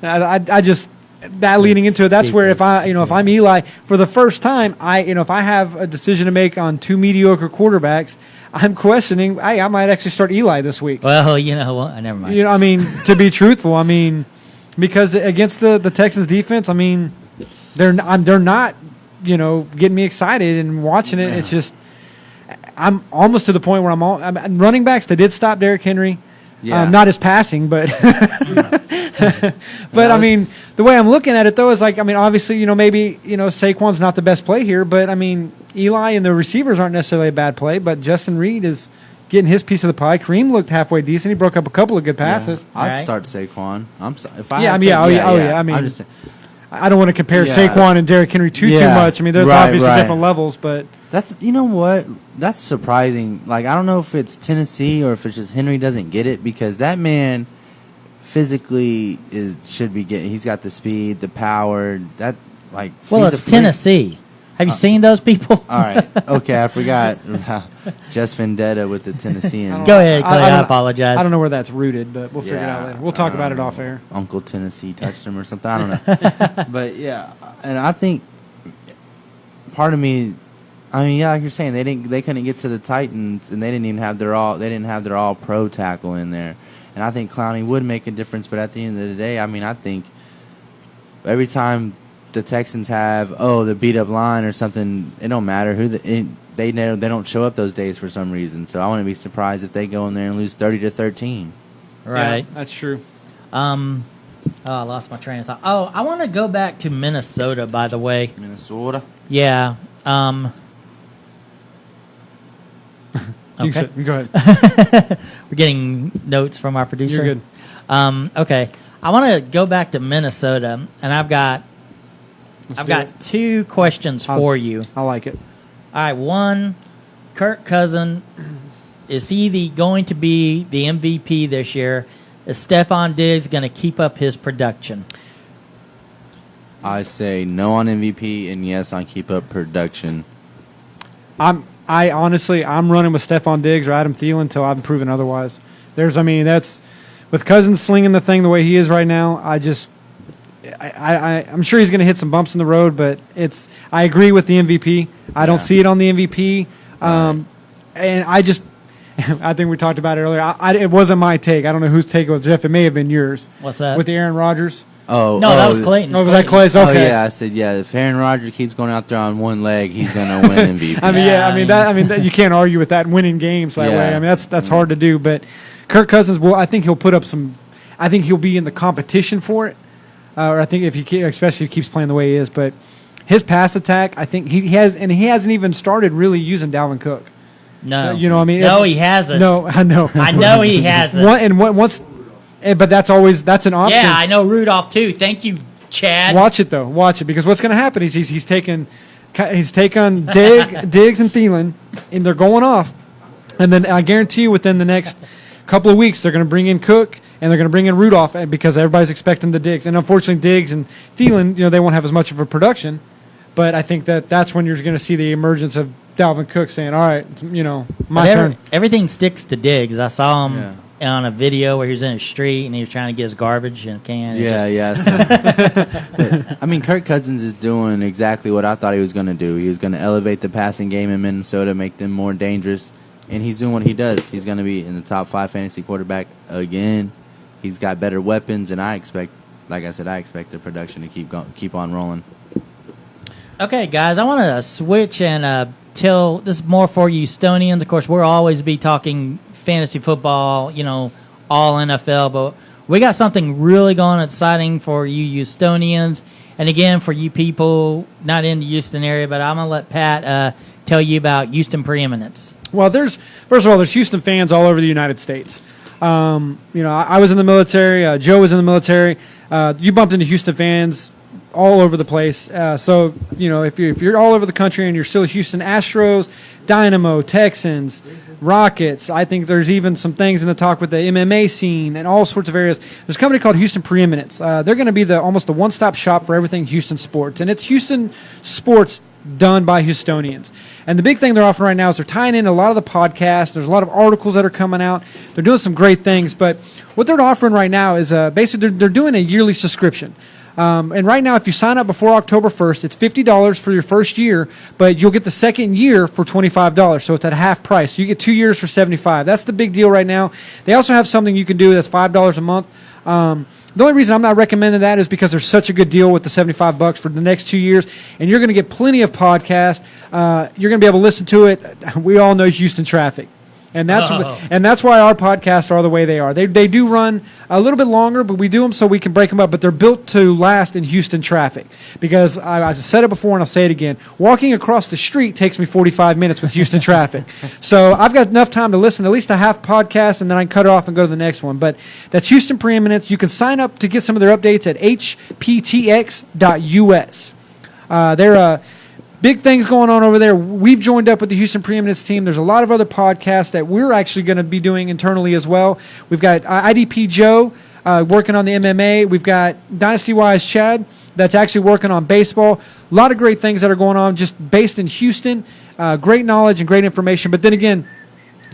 I just that leading into it. That's where if I'm Eli for the first time, if I have a decision to make on 2 mediocre quarterbacks, I'm questioning. I might actually start Eli this week. Well, never mind. I mean, to be truthful, I mean, because against the Texans defense, I mean, they're not, getting me excited and watching it. It's just, I'm almost to the point where I'm running backs. They did stop Derrick Henry. Yeah. Not his passing, but but I mean, the way I'm looking at it though is like, I mean, obviously, maybe Saquon's not the best play here, but I mean, Eli and the receivers aren't necessarily a bad play, but Justin Reed is getting his piece of the pie. Kareem looked halfway decent. He broke up a couple of good passes. I'd Right. start Saquon. I'm sorry. If Yeah, had I mean, to- I mean, I'm just saying. I don't want to compare Yeah. Saquon and Derrick Henry too Yeah. much. I mean, there's Right, obviously right. different levels, but That's what? That's surprising. Like, I don't know if it's Tennessee or if it's just Henry doesn't get it because that man physically should be getting. He's got the speed, the power. That Well, he's it's a freak. Tennessee. Have you seen those people? All right. Okay, I forgot about Just Vendetta with the Tennesseans. Go ahead, Clay. I don't- apologize. I don't know where that's rooted, but we'll figure it out Yeah, later. We'll talk I about it don't off know. air. Uncle Tennessee touched him or something. I don't know. But yeah, and I think part of me, I mean, yeah, like you're saying, they couldn't get to the Titans, and they didn't have their all pro tackle in there. And I think Clowney would make a difference, but at the end of the day, I mean, I think every time the Texans have the beat up line or something, it don't matter who they know they don't show up those days for some reason. So I wouldn't be surprised if they go in there and lose 30-13. Right. Yeah, that's true. I lost my train of thought. Oh, I want to go back to Minnesota, by the way. Minnesota. Yeah. Okay. You go ahead. We're getting notes from our producer. You're good. Okay. I want to go back to Minnesota, and I've got Let's got 2 questions for you. I like it. All right, one, Kirk Cousins, is he going to be the MVP this year? Is Stephon Diggs going to keep up his production? I say no on MVP and yes on keep up production. I'm running with Stephon Diggs or Adam Thielen until I'm proven otherwise. That's with Cousins slinging the thing the way he is right now. I'm sure he's going to hit some bumps in the road, but I agree with the MVP. I don't see it on the MVP, and I think we talked about it earlier. It wasn't my take. I don't know whose take it was, Jeff. It may have been yours. What's that? With the Aaron Rodgers. No, that was Clayton. Oh, was that Clay's? Okay. Oh yeah, I said if Aaron Rodgers keeps going out there on one leg, he's gonna win MVP. You can't argue with that, winning games that way. I mean, that's hard to do. But Kirk Cousins, I think he'll put up some. I think he'll be in the competition for it. Or I think especially if he keeps playing the way he is. But his pass attack, I think he hasn't even started really using Dalvin Cook. No, you know what I mean. No, he hasn't. No, I know. I know he hasn't. But that's an option. Yeah, I know Rudolph too. Thank you, Chad. Watch it because what's going to happen is he's taking Diggs and Thielen, and they're going off, and then I guarantee you within the next couple of weeks they're going to bring in Cook and they're going to bring in Rudolph because everybody's expecting the Diggs, and unfortunately Diggs and Thielen, they won't have as much of a production, but I think that's when you're going to see the emergence of Dalvin Cook saying, all right, my turn. Everything sticks to Diggs. I saw him. On a video where he was in a street and he was trying to get his garbage in a can. I mean, Kirk Cousins is doing exactly what I thought he was going to do. He was going to elevate the passing game in Minnesota, make them more dangerous, and he's doing what he does. He's going to be in the top 5 fantasy quarterback again. He's got better weapons, and I expect the production to keep on rolling. Okay, guys, I want to switch and tell this is more for Houstonians. Of course, we'll always be talking fantasy football, all NFL, but we got something really going exciting for you Houstonians. And again, for you people not in the Houston area, but I'm going to let Pat tell you about Houston Preeminence. Well, first of all, there's Houston fans all over the United States. I was in the military. Joe was in the military. You bumped into Houston fans all over the place. So, if you're all over the country and you're still Houston Astros, Dynamo, Texans, Rockets, I think there's even some things in the talk with the MMA scene and all sorts of areas. There's a company called Houston Preeminence. They're going to be almost the one-stop shop for everything Houston sports. And it's Houston sports done by Houstonians. And the big thing they're offering right now is they're tying in a lot of the podcasts. There's a lot of articles that are coming out. They're doing some great things. But what they're offering right now is basically they're doing a yearly subscription. And right now, if you sign up before October 1st, it's $50 for your first year, but you'll get the second year for $25. So it's at half price. So you get 2 years for $75. That's the big deal right now. They also have something you can do that's $5 a month. The only reason I'm not recommending that is because there's such a good deal with the $75 for the next 2 years, and you're going to get plenty of podcasts. You're going to be able to listen to it. We all know Houston traffic. And that's why our podcasts are the way they are. They do run a little bit longer, but we do them so we can break them up. But they're built to last in Houston traffic. Because I said it before and I'll say it again. Walking across the street takes me 45 minutes with Houston traffic. So I've got enough time to listen to at least a half podcast, and then I can cut it off and go to the next one. But that's Houston Preeminence. You can sign up to get some of their updates at hptx.us. They're big things going on over there. We've joined up with the Houston Preeminence team. There's a lot of other podcasts that we're actually going to be doing internally as well. We've got IDP Joe working on the MMA. We've got Dynasty Wise Chad that's actually working on baseball. A lot of great things that are going on just based in Houston. Great knowledge and great information. But then again,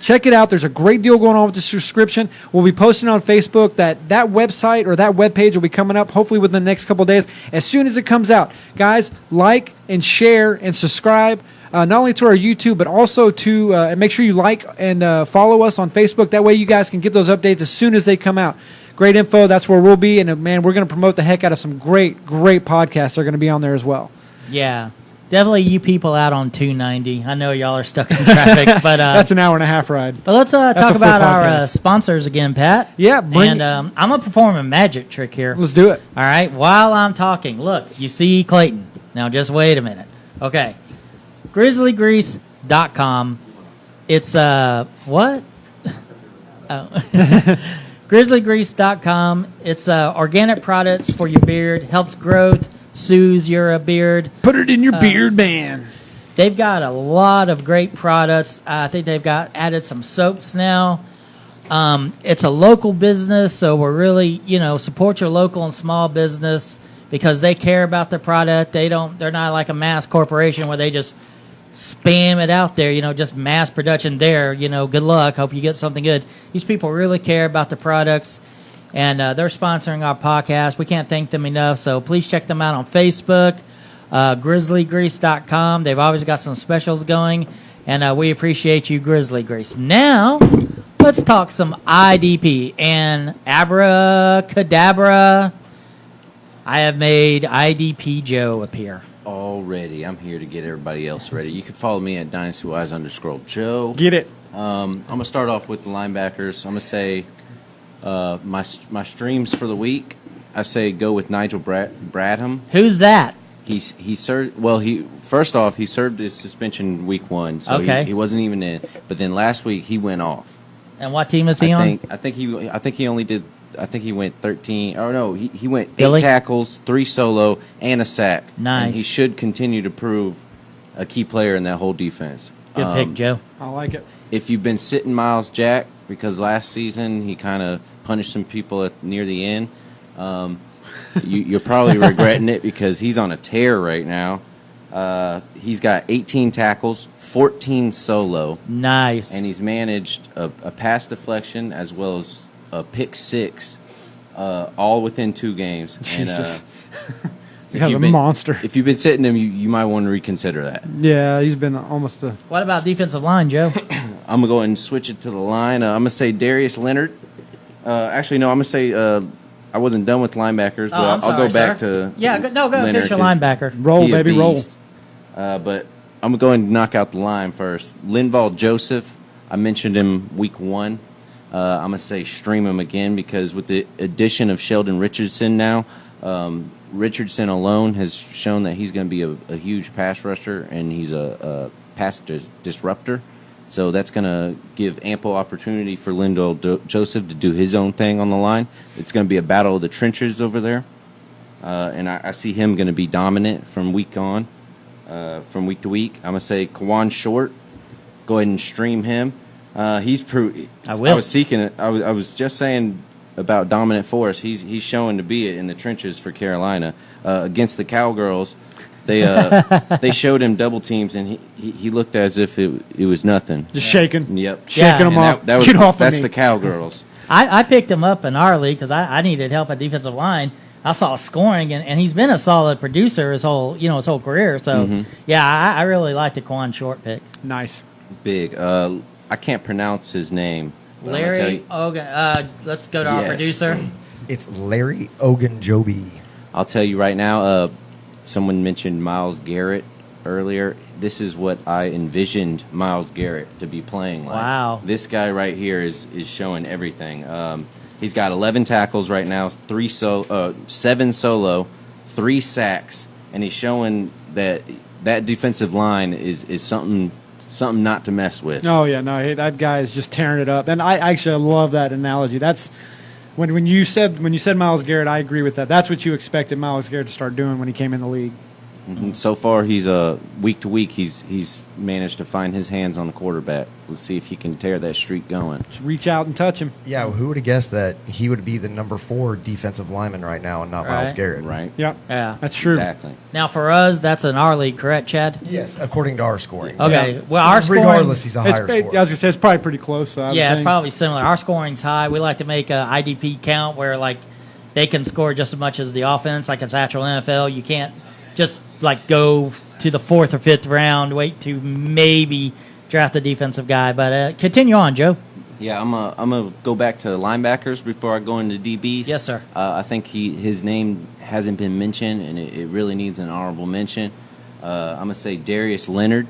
check it out. There's a great deal going on with the subscription. We'll be posting on Facebook that website or that webpage will be coming up hopefully within the next couple of days as soon as it comes out. Guys, like and share and subscribe not only to our YouTube but also to make sure you like and follow us on Facebook. That way you guys can get those updates as soon as they come out. Great info. That's where we'll be. And, man, we're going to promote the heck out of some great, great podcasts that are going to be on there as well. Yeah. Definitely you people out on 290. I know y'all are stuck in traffic, but that's an hour and a half ride. But let's talk about our sponsors again, Pat. Yeah, I'm gonna perform a magic trick here. Let's do it. All right. While I'm talking, look, you see Clayton. Now just wait a minute. Okay. GrizzlyGrease.com. It's what? Oh. GrizzlyGrease.com. It's organic products for your beard. Helps growth. soothes your beard. Put it in your beard, man. They've got a lot of great products. I think they've got added some soaps now. It's a local business, so we're really, support your local and small business because they care about their product. They're not like a mass corporation where they just spam it out there, just mass production there. Good luck. Hope you get something good. These people really care about the products, and they're sponsoring our podcast. We can't thank them enough, so please check them out on Facebook, grizzlygrease.com. They've always got some specials going, and we appreciate you, Grizzly Grease. Now, let's talk some IDP and abracadabra. I have made IDP Joe appear. Already, I'm here to get everybody else ready. You can follow me at DynastyWise_Joe. Get it. I'm gonna start off with the linebackers. I'm gonna say my streams for the week. I say go with Nigel Bradham. Who's that? He served. Well, he served his suspension week 1, so Okay. he wasn't even in. But then last week he went off. And what team is he on? I think he only did. I think he went 13. Oh no, he went 8 Billy? tackles, 3 solo, and a sack. Nice. And he should continue to prove a key player in that whole defense. Good pick, Joe. I like it. If you've been sitting Miles Jack because last season he kind of punished some people near the end, you're probably regretting it because he's on a tear right now. He's got 18 tackles, 14 solo. Nice. And he's managed a pass deflection as well as a pick 6, all within 2 games. Jesus. If He's a you've been- monster. If you've been sitting him, you might want to reconsider that. Yeah, he's been almost a. What about defensive line, Joe? I'm going to go ahead and switch it to the line. I'm going to say Darius Leonard. Actually, no, I'm going to say I wasn't done with linebackers, but I'm I'll go sorry, back sir. to Yeah, go Leonard finish your 'cause linebacker. Roll, he a baby, roll. beast. But I'm going to go ahead and knock out the line first. Linval Joseph, I mentioned him week 1. I'm going to say stream him again because with the addition of Sheldon Richardson now, Richardson alone has shown that he's going to be a huge pass rusher and he's a pass disruptor. So that's going to give ample opportunity for Linval Joseph to do his own thing on the line. It's going to be a battle of the trenches over there. And I see him going to be dominant from week to week. I'm going to say Kawan Short. Go ahead and stream him. He's I will. I was seeking it. I was just saying about dominant force. He's showing to be it in the trenches for Carolina against the Cowgirls. They showed him double teams and he looked as if it was nothing. Just shaking. Yep, Shaking And him off. That was, Get off of that's me. the Cowgirls. I picked him up in our league because I needed help at defensive line. I saw scoring, and he's been a solid producer his whole career. So, yeah, I really like the Quan Short pick. Nice. Big. I can't pronounce his name. but I'm gonna tell Larry you- Ogan. Let's go to our Yes. producer. It's Larry Ogunjobi. I'll tell you right now, someone mentioned Myles Garrett earlier. This is what I envisioned Myles Garrett to be playing like. Wow. This guy right here is showing everything. He's got 11 tackles right now, 7 solo, 3 sacks, and he's showing that defensive line is something not to mess with. Oh yeah, no, hey, that guy is just tearing it up, and I actually love that analogy. That's when you said Myles Garrett, I agree with that. That's what you expected Myles Garrett to start doing when he came in the league. Mhm. So far, he's week to week. He's managed to find his hands on the quarterback. Let's see if he can tear that streak going. Just reach out and touch him. Yeah, who would have guessed that he would be the number 4 defensive lineman right now and not Myles Right. Garrett? Right? Yeah, Yeah. that's true. Exactly. Now, for us, that's in our league, correct, Chad? Yes, according to our scoring. Okay. Yeah. Well, our scoring. Regardless, he's a It's, higher I was score. gonna say it's probably pretty close. So I would Yeah, it's think. probably similar. Our scoring's high. We like to make a IDP count where like they can score just as much as the offense. Like it's actual NFL, you can't just like go to the 4th or 5th round, wait to maybe draft a defensive guy. But continue on, Joe. Yeah, I'm gonna go back to linebackers before I go into DBs. Yes, sir. I think his name hasn't been mentioned, and it really needs an honorable mention. I'm gonna say Darius Leonard.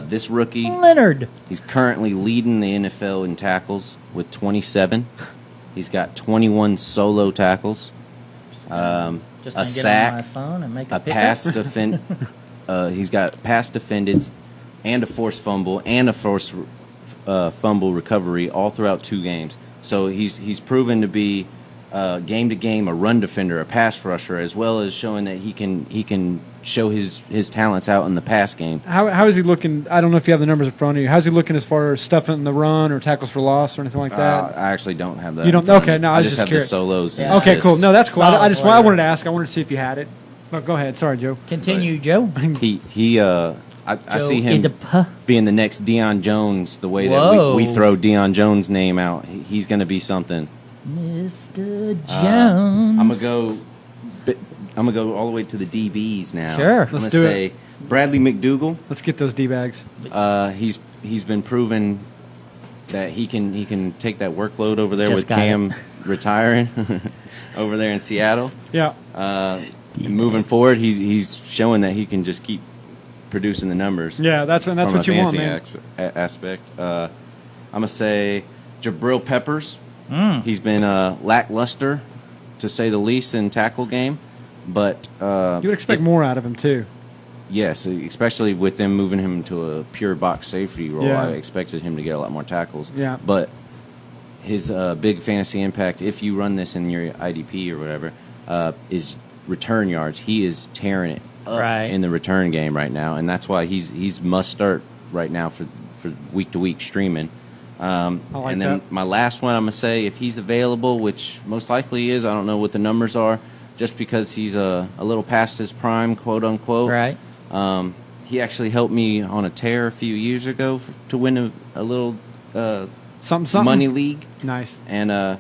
This rookie, Leonard. he's currently leading the NFL in tackles with 27. He's got 21 solo tackles. Just A gonna get on my sack, phone and make a a pickup. pass defend. He's got pass defended, and a forced fumble, and a forced fumble recovery all throughout 2 games. So he's proven to be game to game, a run defender, a pass rusher, as well as showing that he can show his talents out in the pass game. How is he looking? I don't know if you have the numbers in front of you. How's he looking as far as stuff in the run or tackles for loss or anything like that? I actually don't have that. You don't? in front of Okay, me. no, I was just just have curious. the solos. and Yeah. Okay, cool. assists. No, that's cool. I Solid just I wanted player. to ask. I wanted to see if you had it. But go ahead. Sorry, Joe. Continue, Joe. I see him Joe. being the next Deion Jones. The way that Whoa. we throw Deion Jones' name out, he's going to be something. Mr. Jones. I'm gonna go all the way to the DBs now. Sure. I'm Let's gonna do say Bradley McDougal. Let's get those D-bags. He's been proven that he can take that workload over there Just with got Cam retiring over there in Seattle. Yeah. Moving forward, he's showing that he can just keep producing the numbers. Yeah, that's from what a you want, fantasy man. aspect. I'm gonna say Jabril Peppers. Mm. He's been lackluster, to say the least, in tackle game. But You would expect more out of him too. yes, especially with them moving him to a pure box safety role. Yeah. I expected him to get a lot more tackles. Yeah. But his big fantasy impact, if you run this in your IDP or whatever, is return yards. He is tearing it up Right. in the return game right now, and that's why he's must start right now for week to week streaming. like and then that. my last one, I'm gonna say, if he's available, which most likely he is. I don't know what the numbers are, just because he's a little past his prime, quote unquote. Right. He actually helped me on a tear a few years ago to win a little Something. money league, Nice. and I'm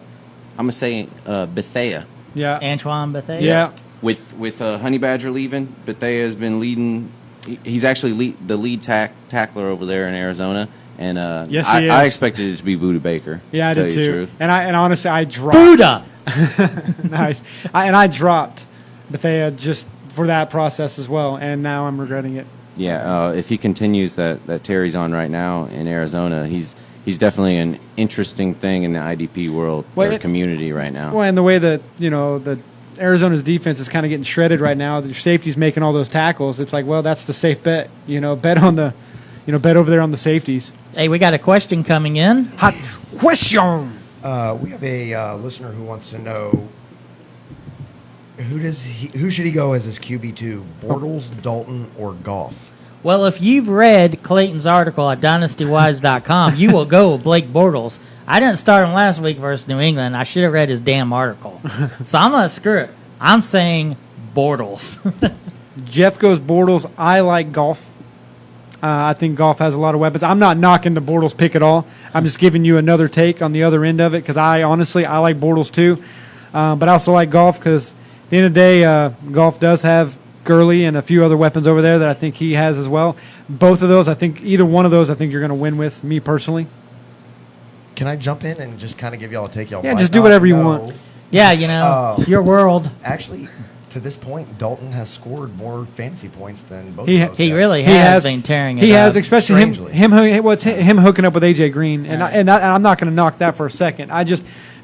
gonna say Bethea. Yeah. Antoine Bethea. Yeah. With Honey Badger leaving, Bethea has been leading. He's actually the lead tackler over there in Arizona, and Yes, I he is. expected it to be Buda Baker. Yeah, I to did tell you the too. truth. And honestly, I dropped. Buddha. Nice. I dropped Bethea just for that process as well, and now I'm regretting it. Yeah, if he continues that Terry's on right now in Arizona, he's definitely an interesting thing in the IDP world Well, or it- community right now. Well, and the way that the Arizona's defense is kind of getting shredded right now. Your safety's making all those tackles. It's like, well, that's the safe bet. Bet on the, bet over there on the safeties. Hey, we got a question coming in. Hot question. We have a listener who wants to know who should he go as his QB2? Bortles, Dalton, or Goff? Well, if you've read Clayton's article at dynastywise.com, you will go with Blake Bortles. I didn't start him last week versus New England. I should have read his damn article. So I'm going to screw it. I'm saying Bortles. Jeff goes Bortles. I like Goff. I think Goff has a lot of weapons. I'm not knocking the Bortles pick at all. I'm just giving you another take on the other end of it because I like Bortles too. But I also like Goff because at the end of the day, Goff does have Gurley and a few other weapons over there that I think he has as well. Both of those, I think either one of those, I think you're going to win with, me personally. Can I jump in and just kind of give y'all a take? Y'all Yeah, might just do not whatever you know. want. Yeah, your world. Actually, to this point, Dalton has scored more fantasy points than both He- of those He guys. really He has has- been tearing it He up. has, especially strangely. him hooking up with AJ Green, and I'm not going to knock that for a second.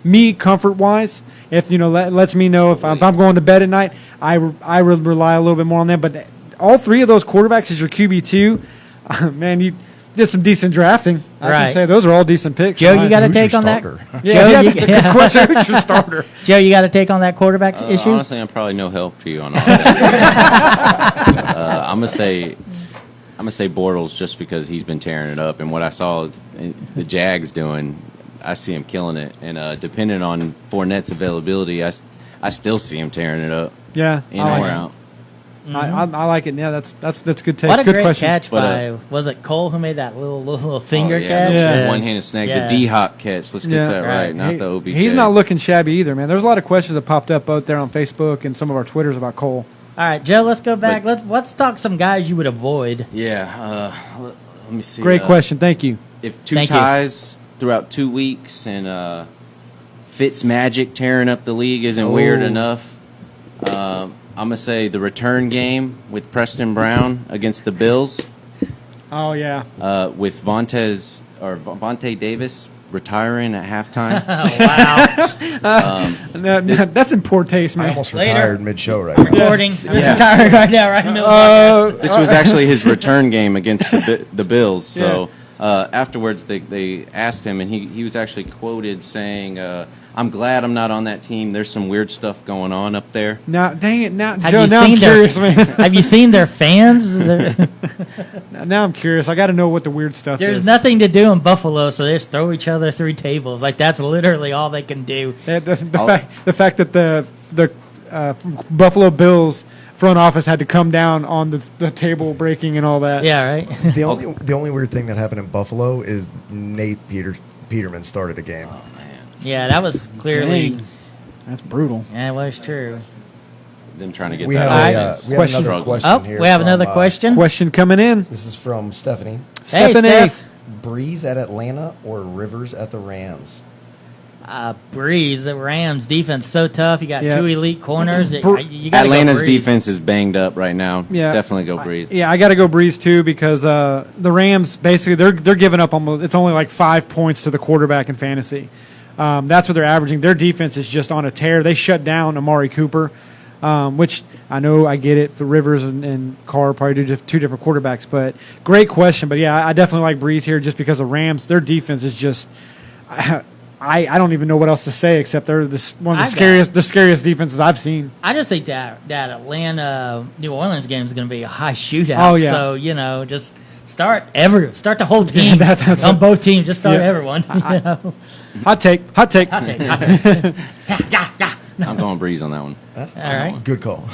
Me comfort wise, if lets me know if I'm going to bed at night, I would rely a little bit more on them. But all three of those quarterbacks is your QB2. Man, you did some decent drafting. I Right. can say those are all decent picks. Joe, you got a Who's take your on that? starter? Yeah, Joe, that's a good question. Who's your starter? Joe, you got a take on that quarterback issue? Honestly, I'm probably no help to you on all that. I'm gonna say Bortles just because he's been tearing it up, and what I saw the Jags doing, I see him killing it. And depending on Fournette's availability, I still see him tearing it up. Yeah, In I or like out. I like it. Yeah, that's good taste. What a good great question. catch But, by, was it Cole who made that little finger Oh, yeah, catch? Yeah. One-handed snag, Yeah. the D-Hop catch. Let's get Yeah. that right, not He- the OBJ. He's not looking shabby either, man. There's a lot of questions that popped up out there on Facebook and some of our Twitters about Cole. All right, Joe, let's go back. But- Let's talk some guys you would avoid. Yeah, let me see. Great question. Thank you. If two Thank you. ties throughout 2 weeks and Fitz Magic tearing up the league isn't weird Oh. enough, I'm going to say the return game with Preston Brown against the Bills Oh, yeah. with Vontae Davis retiring at halftime. Wow. That's in poor taste, I man. almost Later. retired mid-show right now. Recording. Yeah. Retired right now, right in the middle of the podcast. This was actually his return game against the Bills, so afterwards they asked him, and he was actually quoted saying, "I'm glad I'm not on that team. There's some weird stuff going on up there." Now, dang it! Now, Have Joe, you now I'm seen curious, their, man. Have you seen their fans? Now I'm curious. I got to know what the weird stuff There's is. nothing to do in Buffalo, so they just throw each other through tables. Like that's literally all they can do. The fact that the Buffalo Bills front office had to come down on the table breaking and all that. Yeah, right. The only weird thing that happened in Buffalo is Nate Peterman started a game. Oh man, Yeah, that was clearly. Dang. That's brutal. Yeah, it was true. them trying to get We that have, offense. we have Question. another question Oh, here. we have from, another question. Question coming in. This is from Stephanie. Hey, Stephanie. Steph. Breeze at Atlanta or Rivers at the Rams? Breeze, the Rams defense so tough. You got Yeah. two elite corners. You gotta go Atlanta's Breeze. defense is banged up right now. Yeah. Definitely go Breeze. Yeah, I got to go Breeze too because the Rams basically they're giving up almost. It's only like 5 points to the quarterback in fantasy. That's what they're averaging. Their defense is just on a tear. They shut down Amari Cooper, which I know I get it. For Rivers and Carr probably do two different quarterbacks, but great question. But yeah, I definitely like Breeze here just because the Rams, their defense is just. I don't even know what else to say except they're one of the scariest defenses I've seen. I just think that Atlanta New Orleans game is going to be a high shootout. Oh, yeah. So just start the whole team that's on it. both teams. Just start Yeah. everyone. Hot take. Hot take. Yeah. I'm going Breeze on that one. All right. Good call.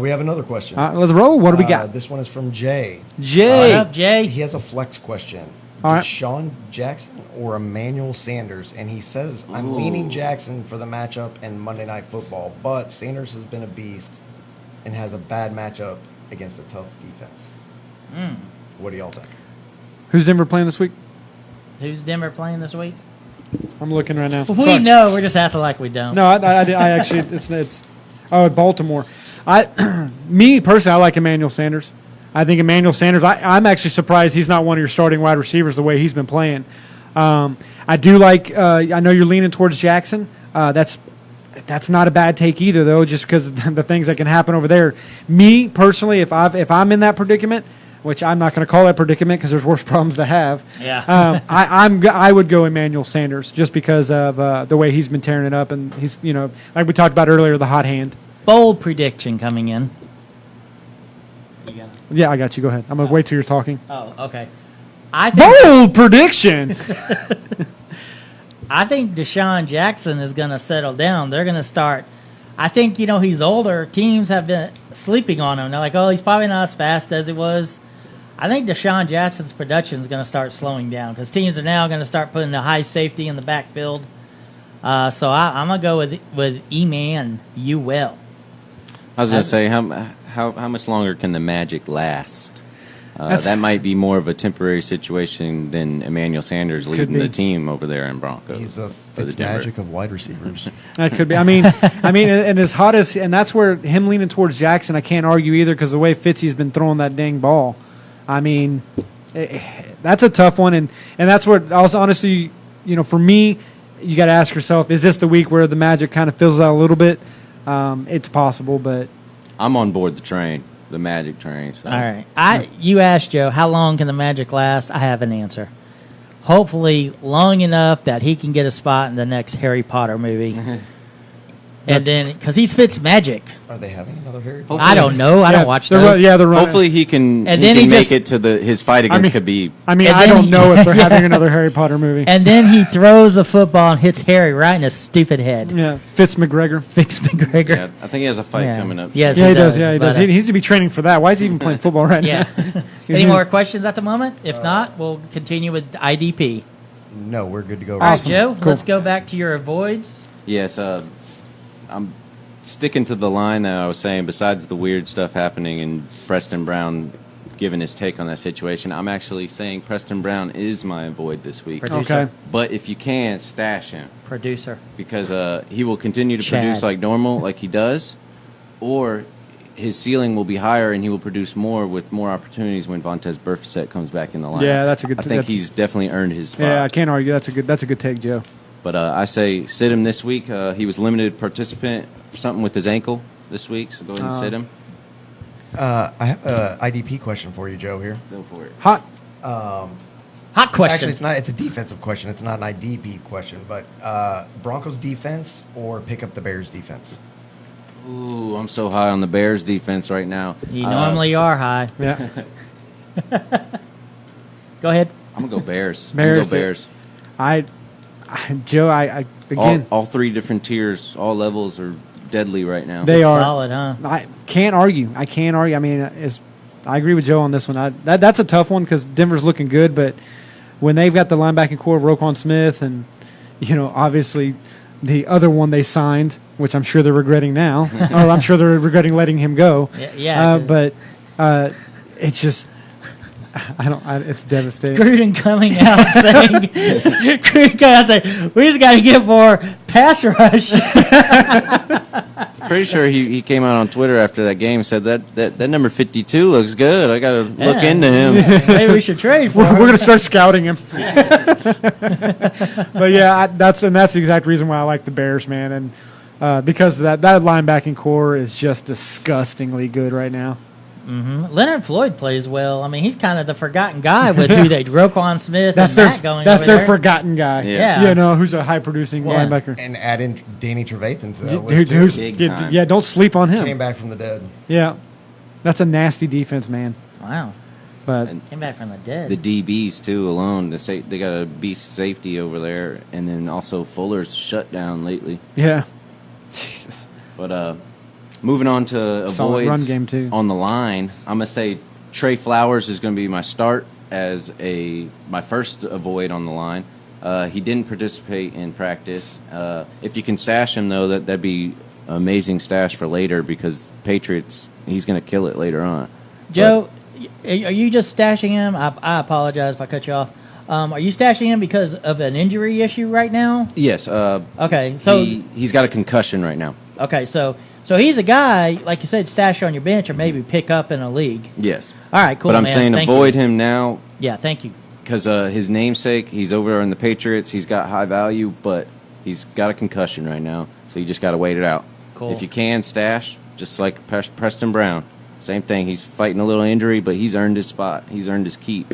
We have another question. Let's roll. What do we got? This one is from Jay. Jay. What up, Jay? He has a flex question. All right. Deshaun Jackson or Emmanuel Sanders? And he says, I'm Ooh. leaning Jackson for the matchup and Monday Night Football, but Sanders has been a beast and has a bad matchup against a tough defense. What do y'all think? Who's Denver playing this week? Who's Denver playing this week? I'm looking right now. We Sorry. know. We're just acting like we don't. No, I actually it's Baltimore. Me personally, I like Emmanuel Sanders. I think Emmanuel Sanders. I'm actually surprised he's not one of your starting wide receivers the way he's been playing. I do like. I know you're leaning towards Jackson. That's not a bad take either, though, just because of the things that can happen over there. Me personally, if I'm in that predicament, which I'm not going to call that predicament because there's worse problems to have. Yeah. I would go Emmanuel Sanders just because of the way he's been tearing it up, and he's like we talked about earlier, the hot hand. Bold prediction coming in. You got it. Yeah, I got you. Go ahead. I'm gonna wait till you're talking. Oh, okay. I think Bold prediction. I think Deshaun Jackson is going to settle down. They're going to start. I think he's older. Teams have been sleeping on him. They're like, oh, he's probably not as fast as he was. I think Deshaun Jackson's production is going to start slowing down because teams are now going to start putting the high safety in the backfield. So I'm going to go with E-Man. You will. I was going to say, how much longer can the magic last? That might be more of a temporary situation than Emmanuel Sanders leading be. the team over there in Broncos. He's the for Fitz Denver. magic of wide receivers. That could be. I mean, and as hot as, and that's where him leaning towards Jackson, I can't argue either because the way Fitzy's been throwing that dang ball. I mean, that's a tough one, and that's what I was honestly, for me, you got to ask yourself: is this the week where the magic kind of fizzles out a little bit? It's possible, but I'm on board the train, the magic train. So. All right. You asked Joe, how long can the magic last? I have an answer. Hopefully long enough that he can get a spot in the next Harry Potter movie. And then, because he's Fitz magic. Are they having another Harry Hopefully- I don't know. I don't watch they're those. they're running. Hopefully he can. And he then can he make just- it to his fight against Khabib. I mean, And I then don't he- know if they're having another Harry Potter movie. And then he throws a football and hits Harry right in his stupid head. Yeah, Fitz McGregor. Fix McGregor. Yeah, I think he has a fight Yeah. coming up. Yes. Yeah, he he does. does, Yeah, he but, does. He needs to be training for that. Why is he even playing football right Yeah. now? Any more questions at the moment? If not, we'll continue with IDP. No, we're good to go. All right, Awesome. Joe, Cool. let's go back to your avoids. Yes, I'm sticking to the line that I was saying. Besides the weird stuff happening and Preston Brown giving his take on that situation, I'm actually saying Preston Brown is my avoid this week. Producer. Okay. But if you can, stash him Producer. because he will continue to Chad. produce like normal, like he does, or his ceiling will be higher and he will produce more with more opportunities when Vontez Burfict comes back in the line. Yeah, that's a good- I think that's- he's definitely earned his spot. Yeah, I can't argue. That's a good take, Joe. But I say sit him this week. He was limited participant for something with his ankle this week, so go ahead and sit him. I have a IDP question for you, Joe, here. Go for it. Hot. Hot question. Actually, it's not. It's a defensive question. It's not an IDP question. But Broncos defense or pick up the Bears defense? Ooh, I'm so high on the Bears defense right now. You normally are high. Yeah. Go ahead. I'm gonna go Bears. Bears, I'm gonna go Bears. Joe, I again, All three different tiers, all levels are deadly right now. they are Solid, huh? I can't argue. I mean, I agree with Joe on this one. That's a tough one because Denver's looking good, but when they've got the linebacking core of Roquan Smith and obviously the other one they signed, which I'm sure they're regretting now, or I'm sure they're regretting letting him go. Yeah. But it's just. It's devastating. Gruden coming out saying, we just got to get more pass rush. Pretty sure he came out on Twitter after that game and said that number 52 looks good. I got to look into him. Maybe we should trade for We're him. going to start scouting him. But yeah, that's the exact reason why I like the Bears, man, and because that linebacking core is just disgustingly good right now. Mm-hmm. Leonard Floyd plays well. I mean, he's kind of the forgotten guy with who they Roquan Smith That's and Matt going that's over their there. forgotten guy. Yeah. Who's a high producing linebacker. And add in Danny Trevathan to that Dude, list. who's- Big time. yeah, don't sleep on Came him. back from the dead. Yeah, that's a nasty defense, man. Wow. But Came back from the dead. The DBs too alone. They got a beast safety over there, and then also Fuller's shut down lately. yeah, Jesus. But moving on to Solid avoids run game, too. on the line, I'm gonna say Trey Flowers is gonna be my start as my first avoid on the line. He didn't participate in practice. If you can stash him though, that'd be amazing stash for later because Patriots, he's gonna kill it later on. Joe, are you just stashing him? I apologize if I cut you off. Are you stashing him because of an injury issue right now? Yes. Okay, so he's got a concussion right now. okay, so he's a guy like you said, stash on your bench or maybe pick up in a league. Yes. All right, cool. But I'm man. saying Thank avoid you. him now Yeah, thank you. because his namesake, he's over in the Patriots. He's got high value, but he's got a concussion right now, so you just got to wait it out. Cool. If you can stash, just like Preston Brown, same thing. He's fighting a little injury, but he's earned his spot. He's earned his keep.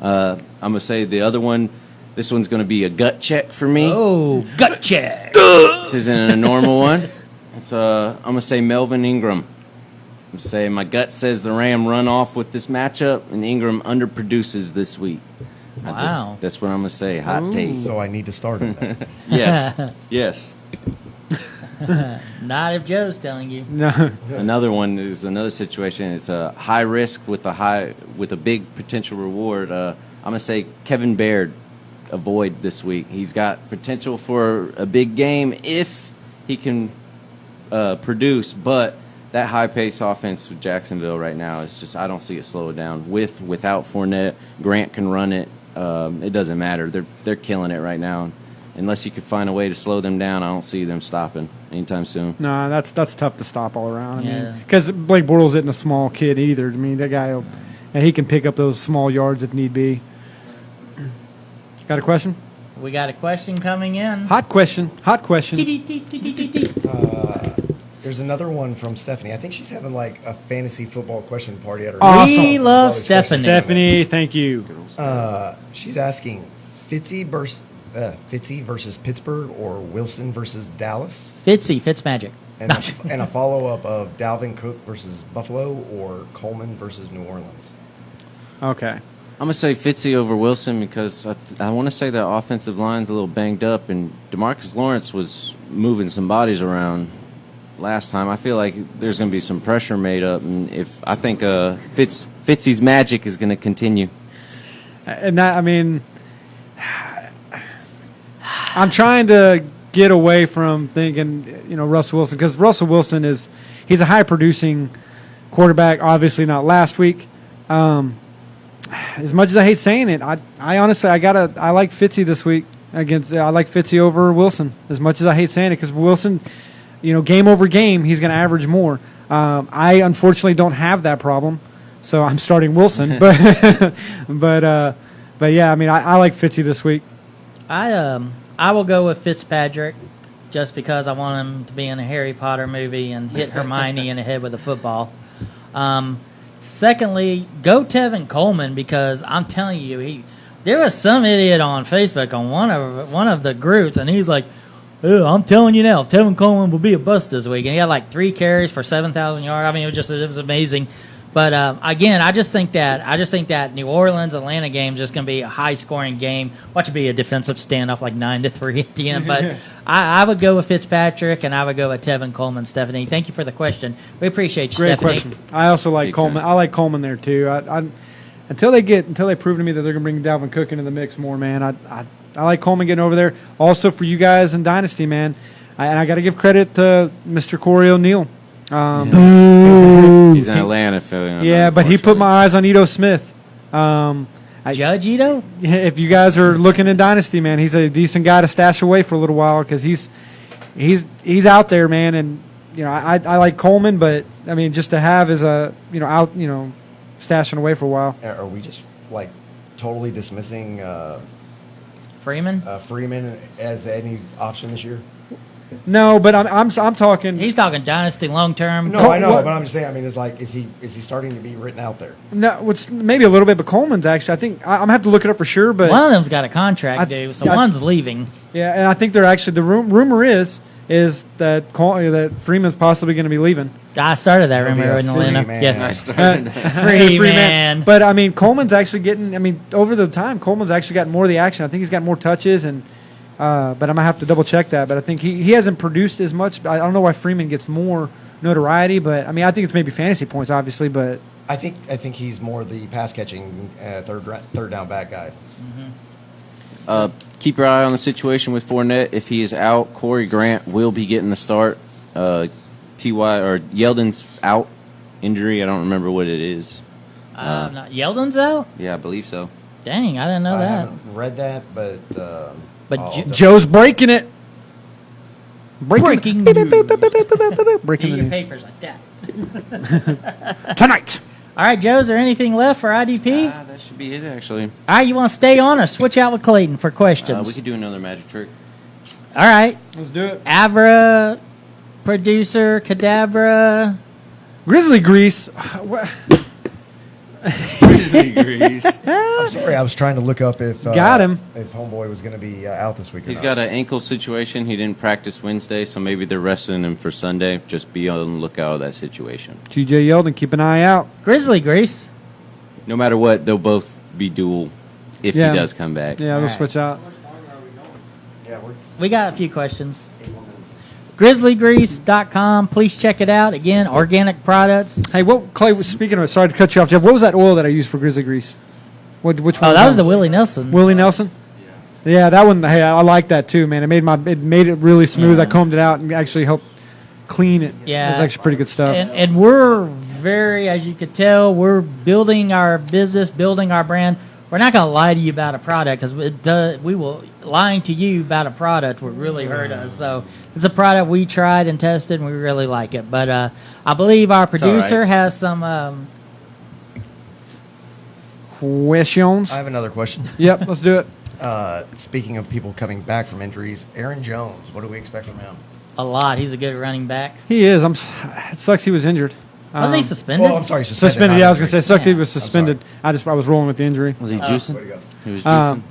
I'm gonna say the other one. This one's gonna be a gut check for me. Oh, gut check. This isn't a normal one. It's I'm gonna say Melvin Ingram. I'm gonna say my gut says the Ram run off with this matchup, and Ingram underproduces this week. Wow. That's what I'm gonna say. Hot take. So I need to start him then. Yes. Yes. Not if Joe's telling you. no, Another one is another situation. It's a high risk with a big potential reward. I'm gonna say Kevin Baird avoid this week. He's got potential for a big game if he can produce, but that high pace offense with Jacksonville right now is just I don't see it slow down. Without Fournette, Grant can run it. It doesn't matter. They're killing it right now. Unless you could find a way to slow them down, I don't see them stopping anytime soon. that's tough to stop all around. Yeah. Because Blake Bortles isn't a small kid either. I mean, that guy, and he can pick up those small yards if need be. Got a question? We got a question coming in. Hot question. There's another one from Stephanie. I think she's having like a fantasy football question party at her We Awesome. love Stephanie. Stephanie, thank you. She's asking Fitzy versus Pittsburgh or Wilson versus Dallas, Fitzmagic. and a follow up of Dalvin Cook versus Buffalo or Coleman versus New Orleans. Okay. I'm gonna say Fitzy over Wilson because I want to say the offensive line's a little banged up, and DeMarcus Lawrence was moving some bodies around last time. I feel like there's gonna be some pressure made up, and I think Fitzy's magic is gonna continue. And that, I mean, I'm trying to get away from thinking, Russell Wilson, because Russell Wilson he's a high producing quarterback. Obviously not last week. As much as I hate saying it, I honestly I like Fitzy this week I like Fitzy over Wilson. As much as I hate saying it, because Wilson, game over game, he's going to average more. I unfortunately don't have that problem, so I'm starting Wilson. but yeah, I mean, I like Fitzy this week. I will go with Fitzpatrick just because I want him to be in a Harry Potter movie and hit Hermione in the head with a football. Secondly, go Tevin Coleman because I'm telling you, There was some idiot on Facebook on one of the groups, and he's like, "Oh, I'm telling you now, Tevin Coleman will be a bust this week." And he had like 3 carries for 7,000 yards. I mean, it was amazing. But again, I just think that New Orleans Atlanta game is just going to be a high scoring game. Watch it be a defensive standoff like 9-3 at the end. But I would go with Fitzpatrick, and I would go with Tevin Coleman. Stephanie, thank you for the question. We appreciate you, Great Stephanie. question. I also like Big Coleman. time. I like Coleman there too. Until they prove to me that they're going to bring Dalvin Cook into the mix more, man. I like Coleman getting over there. Also for you guys in Dynasty, man. And I got to give credit to Mr. Corey O'Neal. He's an Atlanta fan. Yeah, but he put my eyes on Ito Smith. Judge Ito? If you guys are looking in Dynasty, man, he's a decent guy to stash away for a little while because he's out there, man. And I like Coleman, but I mean, just to have as a stashing away for a while. Are we just like totally dismissing Freeman? Freeman as any option this year? No, but I'm talking. He's talking Dynasty long term. No, I know, but I'm just saying. I mean, it's like, is he starting to be written out there? No, it's maybe a little bit, but Coleman's actually. I think I'm gonna have to look it up for sure. But One of them's got a contract due, so one's leaving. yeah, and I think they're actually the rumor is that Freeman's possibly going to be leaving. I started that He'll be rumor a in free Atlanta. man. Yeah, I started that. free man. But I mean, Coleman's actually getting. I mean, over the time, Coleman's actually gotten more of the action. I think he's got more touches, and but I'm gonna have to double check that. But I think he hasn't produced as much. I don't know why Freeman gets more notoriety, but I mean, I think it's maybe fantasy points, obviously. But I think he's more the pass catching third down back guy. Keep your eye on the situation with Fournette. If he is out, Corey Grant will be getting the start. T.Y. or Yeldon's out, injury. I don't remember what it is. Not Yeldon's out? Yeah, I believe so. Dang, I didn't know I that. haven't read that, but Joe's breaking it. Breaking breaking Do the your news. papers like that. Tonight. All right, Joe, is there anything left for IDP? That should be it, actually. All right, you want to stay on or switch out with Clayton for questions? We could do another magic trick. All right. Let's do it. Avra, producer, Cadabra. Grizzly Grease. What? Grizzly Grease. I'm sorry, I was trying to look up if Got him. if Homeboy was going to be out this week. Or He's not. got an ankle situation. He didn't practice Wednesday, so maybe they're resting him for Sunday. Just be on the lookout of that situation. TJ Yeldon, keep an eye out. Grizzly Grease. No matter what, they'll both be dual if Yeah. he does come back. Yeah, we'll All right. switch out. Yeah, We got a few questions. GrizzlyGrease.com. Please check it out. Again, organic products. Hey, Clay? Speaking of it, sorry to cut you off, Jeff. What was that oil that I used for Grizzly Grease? Which one? Oh, that was the Willie Nelson. Willie Nelson. Yeah, that one. Hey, I like that too, man. It made it really smooth. Yeah. I combed it out and actually helped clean it. Yeah. It was actually pretty good stuff. And we're very, as you could tell, we're building our business, building our brand. We're not going to lie to you about a product because we will lying to you about a product would really hurt us. So it's a product we tried and tested, and we really like it. But I believe our producer right. has some. Questions? I have another question. Yep, let's do it. Speaking of people coming back from injuries, Aaron Jones, what do we expect from him? A lot. He's a good running back. He is. It sucks he was injured. Was he suspended? Well, I'm sorry, suspended. Suspended. not Yeah, I was gonna say injured. it sucked he Yeah. was suspended. I was rolling with the injury. Was he Way juicing? to go. He was juicing.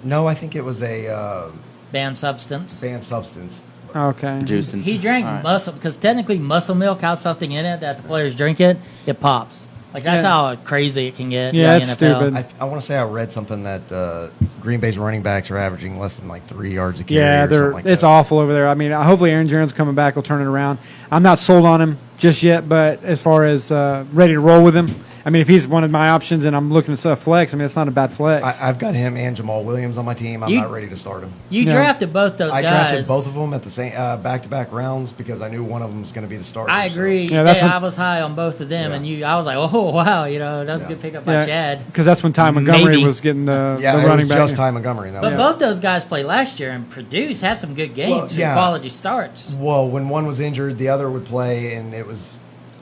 No, I think it was a Banned substance. banned substance. Okay. Juicing. He drank All right. muscle because technically muscle milk has something in it that the players drink it pops. Like that's Yeah. how crazy it can get. Yeah, in the it's NFL. stupid. I want to say I read something that Green Bay's running backs are averaging less than like 3 yards a carry. Yeah, or something like it's that. awful over there. I mean, hopefully Aaron Jones coming back will turn it around. I'm not sold on him just yet, but as far as ready to roll with him, I mean, if he's one of my options and I'm looking at stuff flex, I mean, it's not a bad flex. I've got him and Jamal Williams on my team. I'm You- not ready to start him. You Yeah. drafted both those I guys. drafted both of them at the same back-to-back rounds because I knew one of them was going to be the starter. I so- agree. Yeah, that's Yeah, what- I was high on both of them, Yeah. and I was like, oh wow, that was a Yeah. good pickup by Chad. because that's when Ty Montgomery Maybe. was getting the Yeah, it running was back. just Ty Montgomery. Though. But both those guys played last year and produced, had some good games, Well, and yeah. quality starts. Well, when one was injured, the other would play, and it was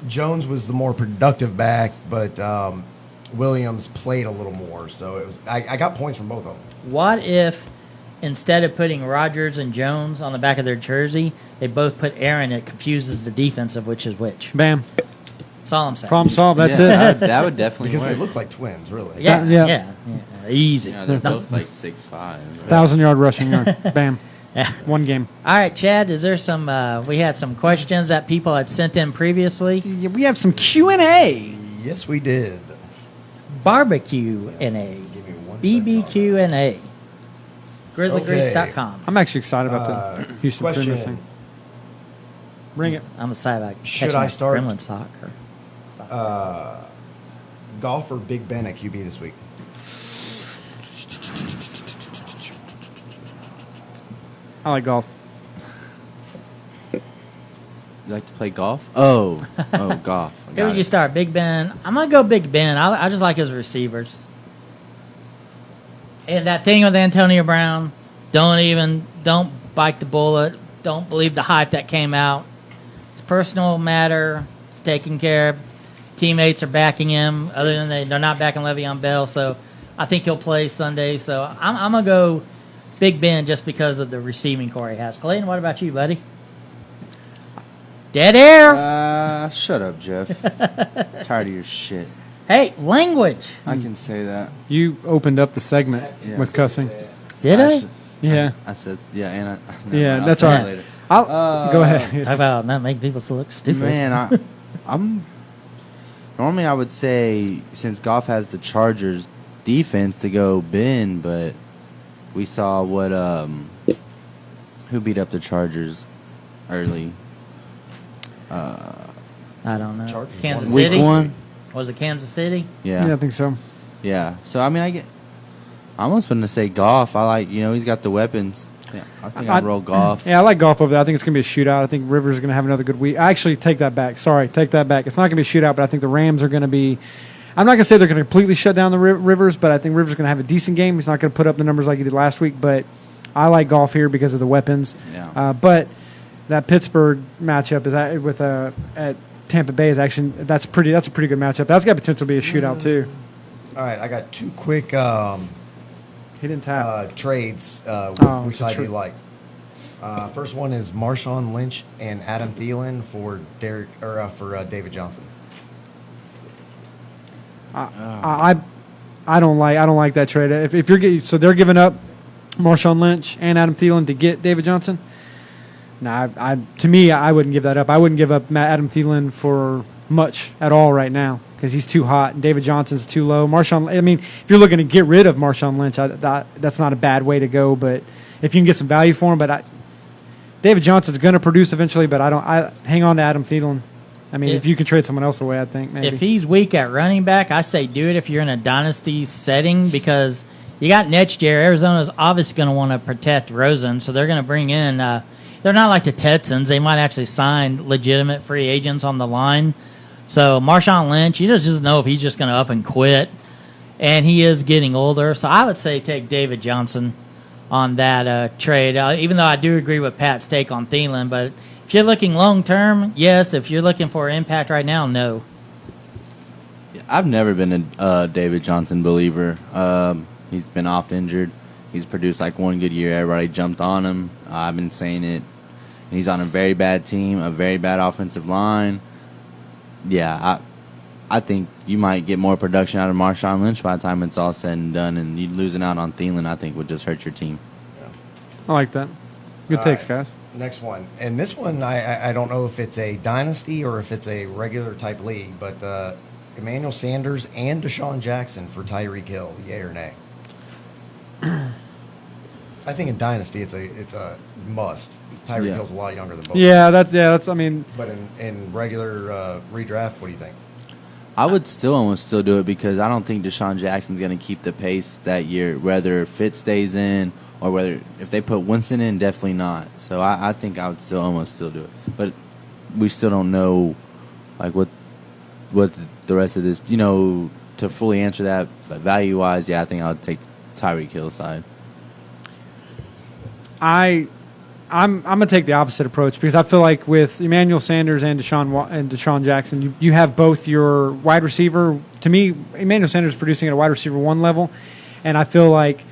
Jones was the more productive back, but Williams played a little more. So it was I got points from both of them. What if instead of putting Rodgers and Jones on the back of their jersey, they both put Aaron? It confuses the defense of which is which. Bam. That's all I'm saying. Problem solved. That's Yeah, it. that would definitely Because they work. look like twins, really. Yeah, Yeah. yeah. Easy. Yeah, they're No. both like 6'5". 1,000-yard rushing yard. Bam. Yeah. One game. All right, Chad, is there some, we had some questions that people had sent in previously. Yeah, we have some Q&A. Yes, we did. Barbecue NA. Give me 1 second. BBQ NA. GrizzlyGrease.com. I'm actually excited about the Houston question. Premiers thing. Bring it. I'm excited about Should catching I that start? Gremlins talk. Golf or Big Ben at QB this week? I like golf. You like to play golf? Oh, golf. I Who got would you it. start? Big Ben? I'm going to go Big Ben. I just like his receivers. And that thing with Antonio Brown, don't bite the bullet. Don't believe the hype that came out. It's a personal matter. It's taken care of. Teammates are backing him. Other than they're not backing Le'Veon Bell. So I think he'll play Sunday. So I'm going to go Big Ben just because of the receiving core he has. Clayton, what about you, buddy? Dead air. Shut up, Jeff. Tired of your shit. Hey, language. I can say that. You opened up the segment Yeah. with cussing. Did I? s- Yeah. I said, yeah, and never Yeah, mind, I'll that's say all it right. later. I'll go ahead. Talk about not make people look stupid. Man, I'm normally I would say since golf has the Chargers defense to go Ben, but we saw what who beat up the Chargers early. I don't know. Chargers Kansas won Week City? 1. Was it Kansas City? Yeah. Yeah, I think so. Yeah. So I mean, I almost want to say golf. I like, he's got the weapons. Yeah, I think I'd roll golf. Yeah, I like golf over there. I think it's going to be a shootout. I think Rivers is going to have another good week. I actually take that back. Sorry, take that back. It's not going to be a shootout, but I think the Rams are going to be. I'm not going to say they're going to completely shut down the Rivers, but I think Rivers is going to have a decent game. He's not going to put up the numbers like he did last week, but I like golf here because of the weapons. Yeah. But that Pittsburgh matchup is with at Tampa Bay is actually that's a pretty good matchup. That's got potential to be a shootout too. All right, I got two quick He didn't tap. trades. Which it's a side do you trade. like? First one is Marshawn Lynch and Adam Thielen for David Johnson. I don't like that trade. If you're so they're giving up Marshawn Lynch and Adam Thielen to get David Johnson. Nah, to me, I wouldn't give that up. I wouldn't give up Adam Thielen for much at all right now because he's too hot and David Johnson's too low. I mean, if you're looking to get rid of Marshawn Lynch, that's not a bad way to go. But if you can get some value for him, David Johnson's going to produce eventually. But I hang on to Adam Thielen. I mean, if you can trade someone else away, I think maybe. If he's weak at running back, I say do it if you're in a dynasty setting because you got next year. Arizona's obviously going to want to protect Rosen, so they're going to bring in. They're not like the Texans. They might actually sign legitimate free agents on the line. So Marshawn Lynch, you just know if he's just going to up and quit, and he is getting older. So I would say take David Johnson on that trade. Even though I do agree with Pat's take on Thielen, but if you're looking long term, yes. If you're looking for impact right now, no. I've never been a David Johnson believer. He's been oft injured. He's produced like one good year. Everybody jumped on him. I've been saying it. He's on a very bad team, a very bad offensive line. Yeah, I think you might get more production out of Marshawn Lynch by the time it's all said and done, and you losing out on Thielen, I think, would just hurt your team. I like that. Good All takes, right. guys. Next one, and this one I don't know if it's a dynasty or if it's a regular type league, but Emmanuel Sanders and Deshaun Jackson for Tyreek Hill, yay or nay? I think in dynasty it's a must. Tyreek Yeah. Hill's a lot younger than both. Yeah, that's. I mean, But in regular redraft, what do you think? I would almost still do it because I don't think Deshaun Jackson's going to keep the pace that year, whether Fitz stays in or whether if they put Winston in, definitely not. So I think I would almost still do it. But we still don't know like what the rest of this, to fully answer that. But value-wise, yeah, I think I would take Tyreek Hill's side. I'm gonna take the opposite approach because I feel like with Emmanuel Sanders and Deshaun Jackson, you have both your wide receiver. To me, Emmanuel Sanders is producing at a wide receiver 1 level, and I feel like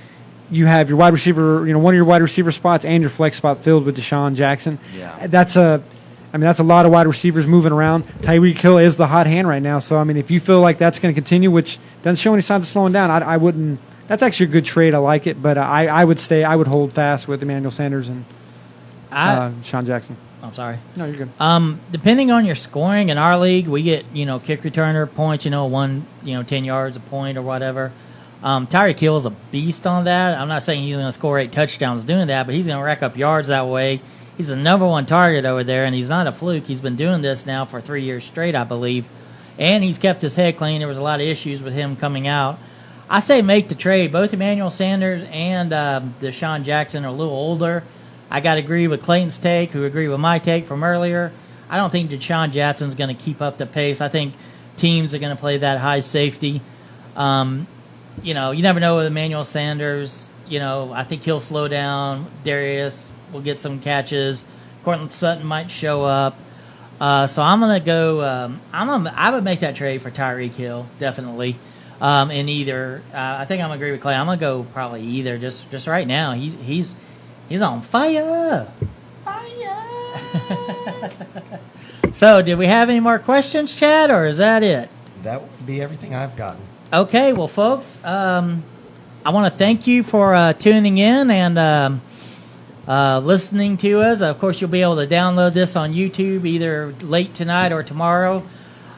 you have your wide receiver, one of your wide receiver spots and your flex spot filled with Deshaun Jackson. Yeah. That's I mean, that's a lot of wide receivers moving around. Tyreek Hill is the hot hand right now. So, I mean, if you feel like that's going to continue, which doesn't show any signs of slowing down, I wouldn't. That's actually a good trade. I like it. But I would hold fast with Emmanuel Sanders and Sean Jackson. I'm sorry. No, you're good. Depending on your scoring in our league, we get, kick returner points, 10 yards a point or whatever. Tyreek Hill is a beast on that. I'm not saying he's going to score 8 touchdowns doing that, but he's going to rack up yards that way. He's the number 1 target over there, and he's not a fluke. He's been doing this now for 3 years straight, I believe. And he's kept his head clean. There was a lot of issues with him coming out. I say make the trade. Both Emmanuel Sanders and Deshaun Jackson are a little older. I got to agree with Clayton's take, who agreed with my take from earlier. I don't think Deshaun Jackson's going to keep up the pace. I think teams are going to play that high safety. You never know with Emmanuel Sanders. I think he'll slow down. Darius will get some catches. Cortland Sutton might show up. So I'm going to go. I would make that trade for Tyreek Hill, definitely. In either, I think I'm going to agree with Clay. I'm going to go probably either. Just right now, he's on fire. So, did we have any more questions, Chad, or is that it? That would be everything I've gotten. Okay, well, folks, I want to thank you for tuning in and listening to us. Of course, you'll be able to download this on YouTube either late tonight or tomorrow.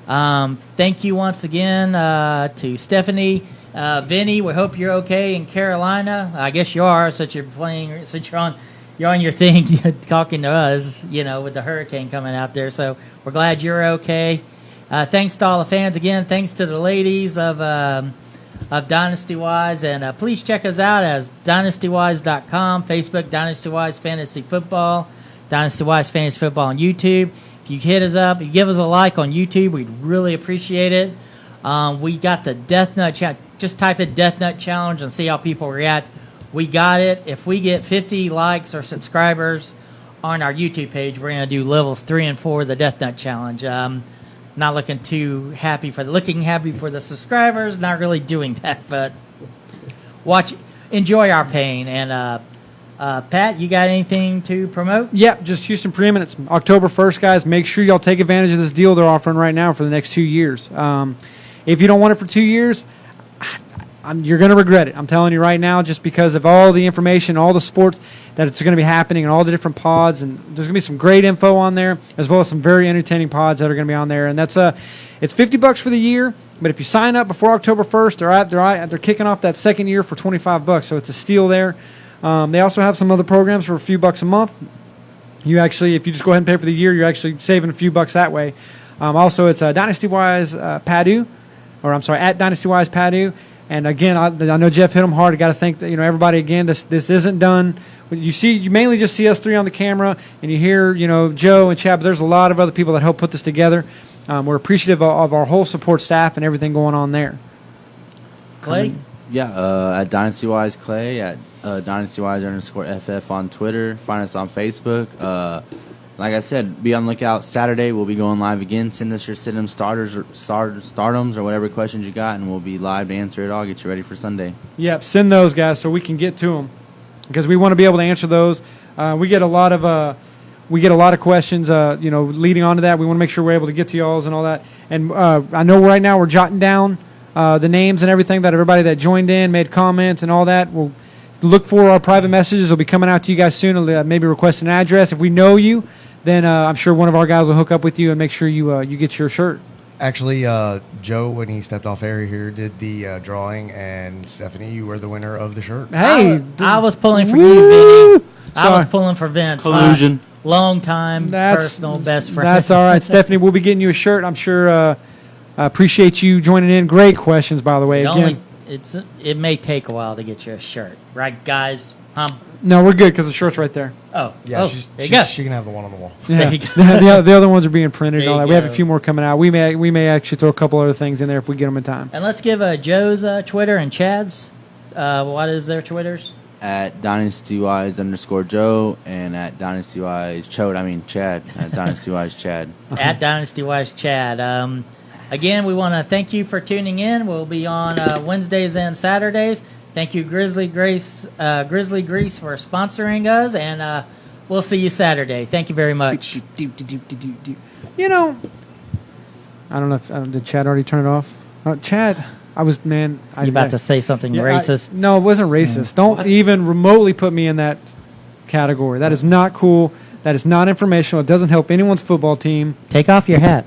Thank you once again to Stephanie, Vinny. We hope you're okay in Carolina. I guess you are, since you're on your thing talking to us, with the hurricane coming out there. So we're glad you're okay. Thanks to all the fans again. Thanks to the ladies of Dynasty Wise, and please check us out as DynastyWise.com, Facebook Dynasty Wise Fantasy Football, Dynasty Wise Fantasy Football on YouTube. If you hit us up, you give us a like on YouTube, we'd really appreciate it. We got the Death Nut Challenge. Just type in Death Nut Challenge and see how people react. We got it. If we get 50 likes or subscribers on our YouTube page, we're going to do levels 3 and 4 of the Death Nut Challenge. Not looking happy for the subscribers. Not really doing that, but enjoy our pain. And Pat, you got anything to promote? Yeah, just Houston Preeminence, October 1st, guys. Make sure y'all take advantage of this deal they're offering right now for the next 2 years. If you don't want it for 2 years, you're going to regret it. I'm telling you right now, just because of all the information, all the sports that it's going to be happening, and all the different pods, and there's going to be some great info on there, as well as some very entertaining pods that are going to be on there. And that's it's $50 for the year, but if you sign up before October 1st, they're kicking off that second year for $25, so it's a steal there. They also have some other programs for a few bucks a month. If you just go ahead and pay for the year, you're actually saving a few bucks that way. Also, it's Dynasty Wise Padu, at Dynasty Wise Padu. And again, I know Jeff hit them hard. I got to thank everybody again. This isn't done. You mainly just see us three on the camera, and you hear Joe and Chad. But there's a lot of other people that help put this together. We're appreciative of our whole support staff and everything going on there. Clay? At Dynasty Wise Clay, at DynastyWise_FF on Twitter. Find us on Facebook. Like I said, be on the lookout. Saturday, we'll be going live again. Send us your sit-em starters or stardoms or whatever questions you got, and we'll be live to answer it all. Get you ready for Sunday. Yep, send those, guys, so we can get to them, because we want to be able to answer those. We get a lot of questions, leading on to that. We want to make sure we're able to get to y'all's and all that. And I know right now we're jotting down the names and everything that everybody that joined in, made comments and all that. We'll look for our private messages. They'll be coming out to you guys soon. Maybe request an address. If we know you, then I'm sure one of our guys will hook up with you and make sure you get your shirt. Actually, Joe, when he stepped off air here, did the drawing, and Stephanie, you were the winner of the shirt. Hey, I was pulling for you, Vinny. I was pulling for Vince. Collusion. Long time personal best friend. That's all right, Stephanie. We'll be getting you a shirt. I'm sure. I appreciate you joining in. Great questions, by the way. It may take a while to get you a shirt, right, guys? No, we're good because the shirt's right there. Oh, yeah, she can have the one on the wall. Yeah. The other ones are being printed and all that. We have a few more coming out. We may actually throw a couple other things in there if we get them in time. And let's give Joe's Twitter and Chad's. What is their Twitters? At DynastyWise_Joe and at DynastyWise Chad. At DynastyWise Chad. At DynastyWise Chad. Again, we want to thank you for tuning in. We'll be on Wednesdays and Saturdays. Thank you, Grizzly Grease, for sponsoring us. And We'll see you Saturday. Thank you very much. You know, I don't know if did Chad already turn it off. Chad, you about to say something racist? No, it wasn't racist. Don't even remotely put me in that category. That is not cool. That is not informational. It doesn't help anyone's football team. Take off your hat.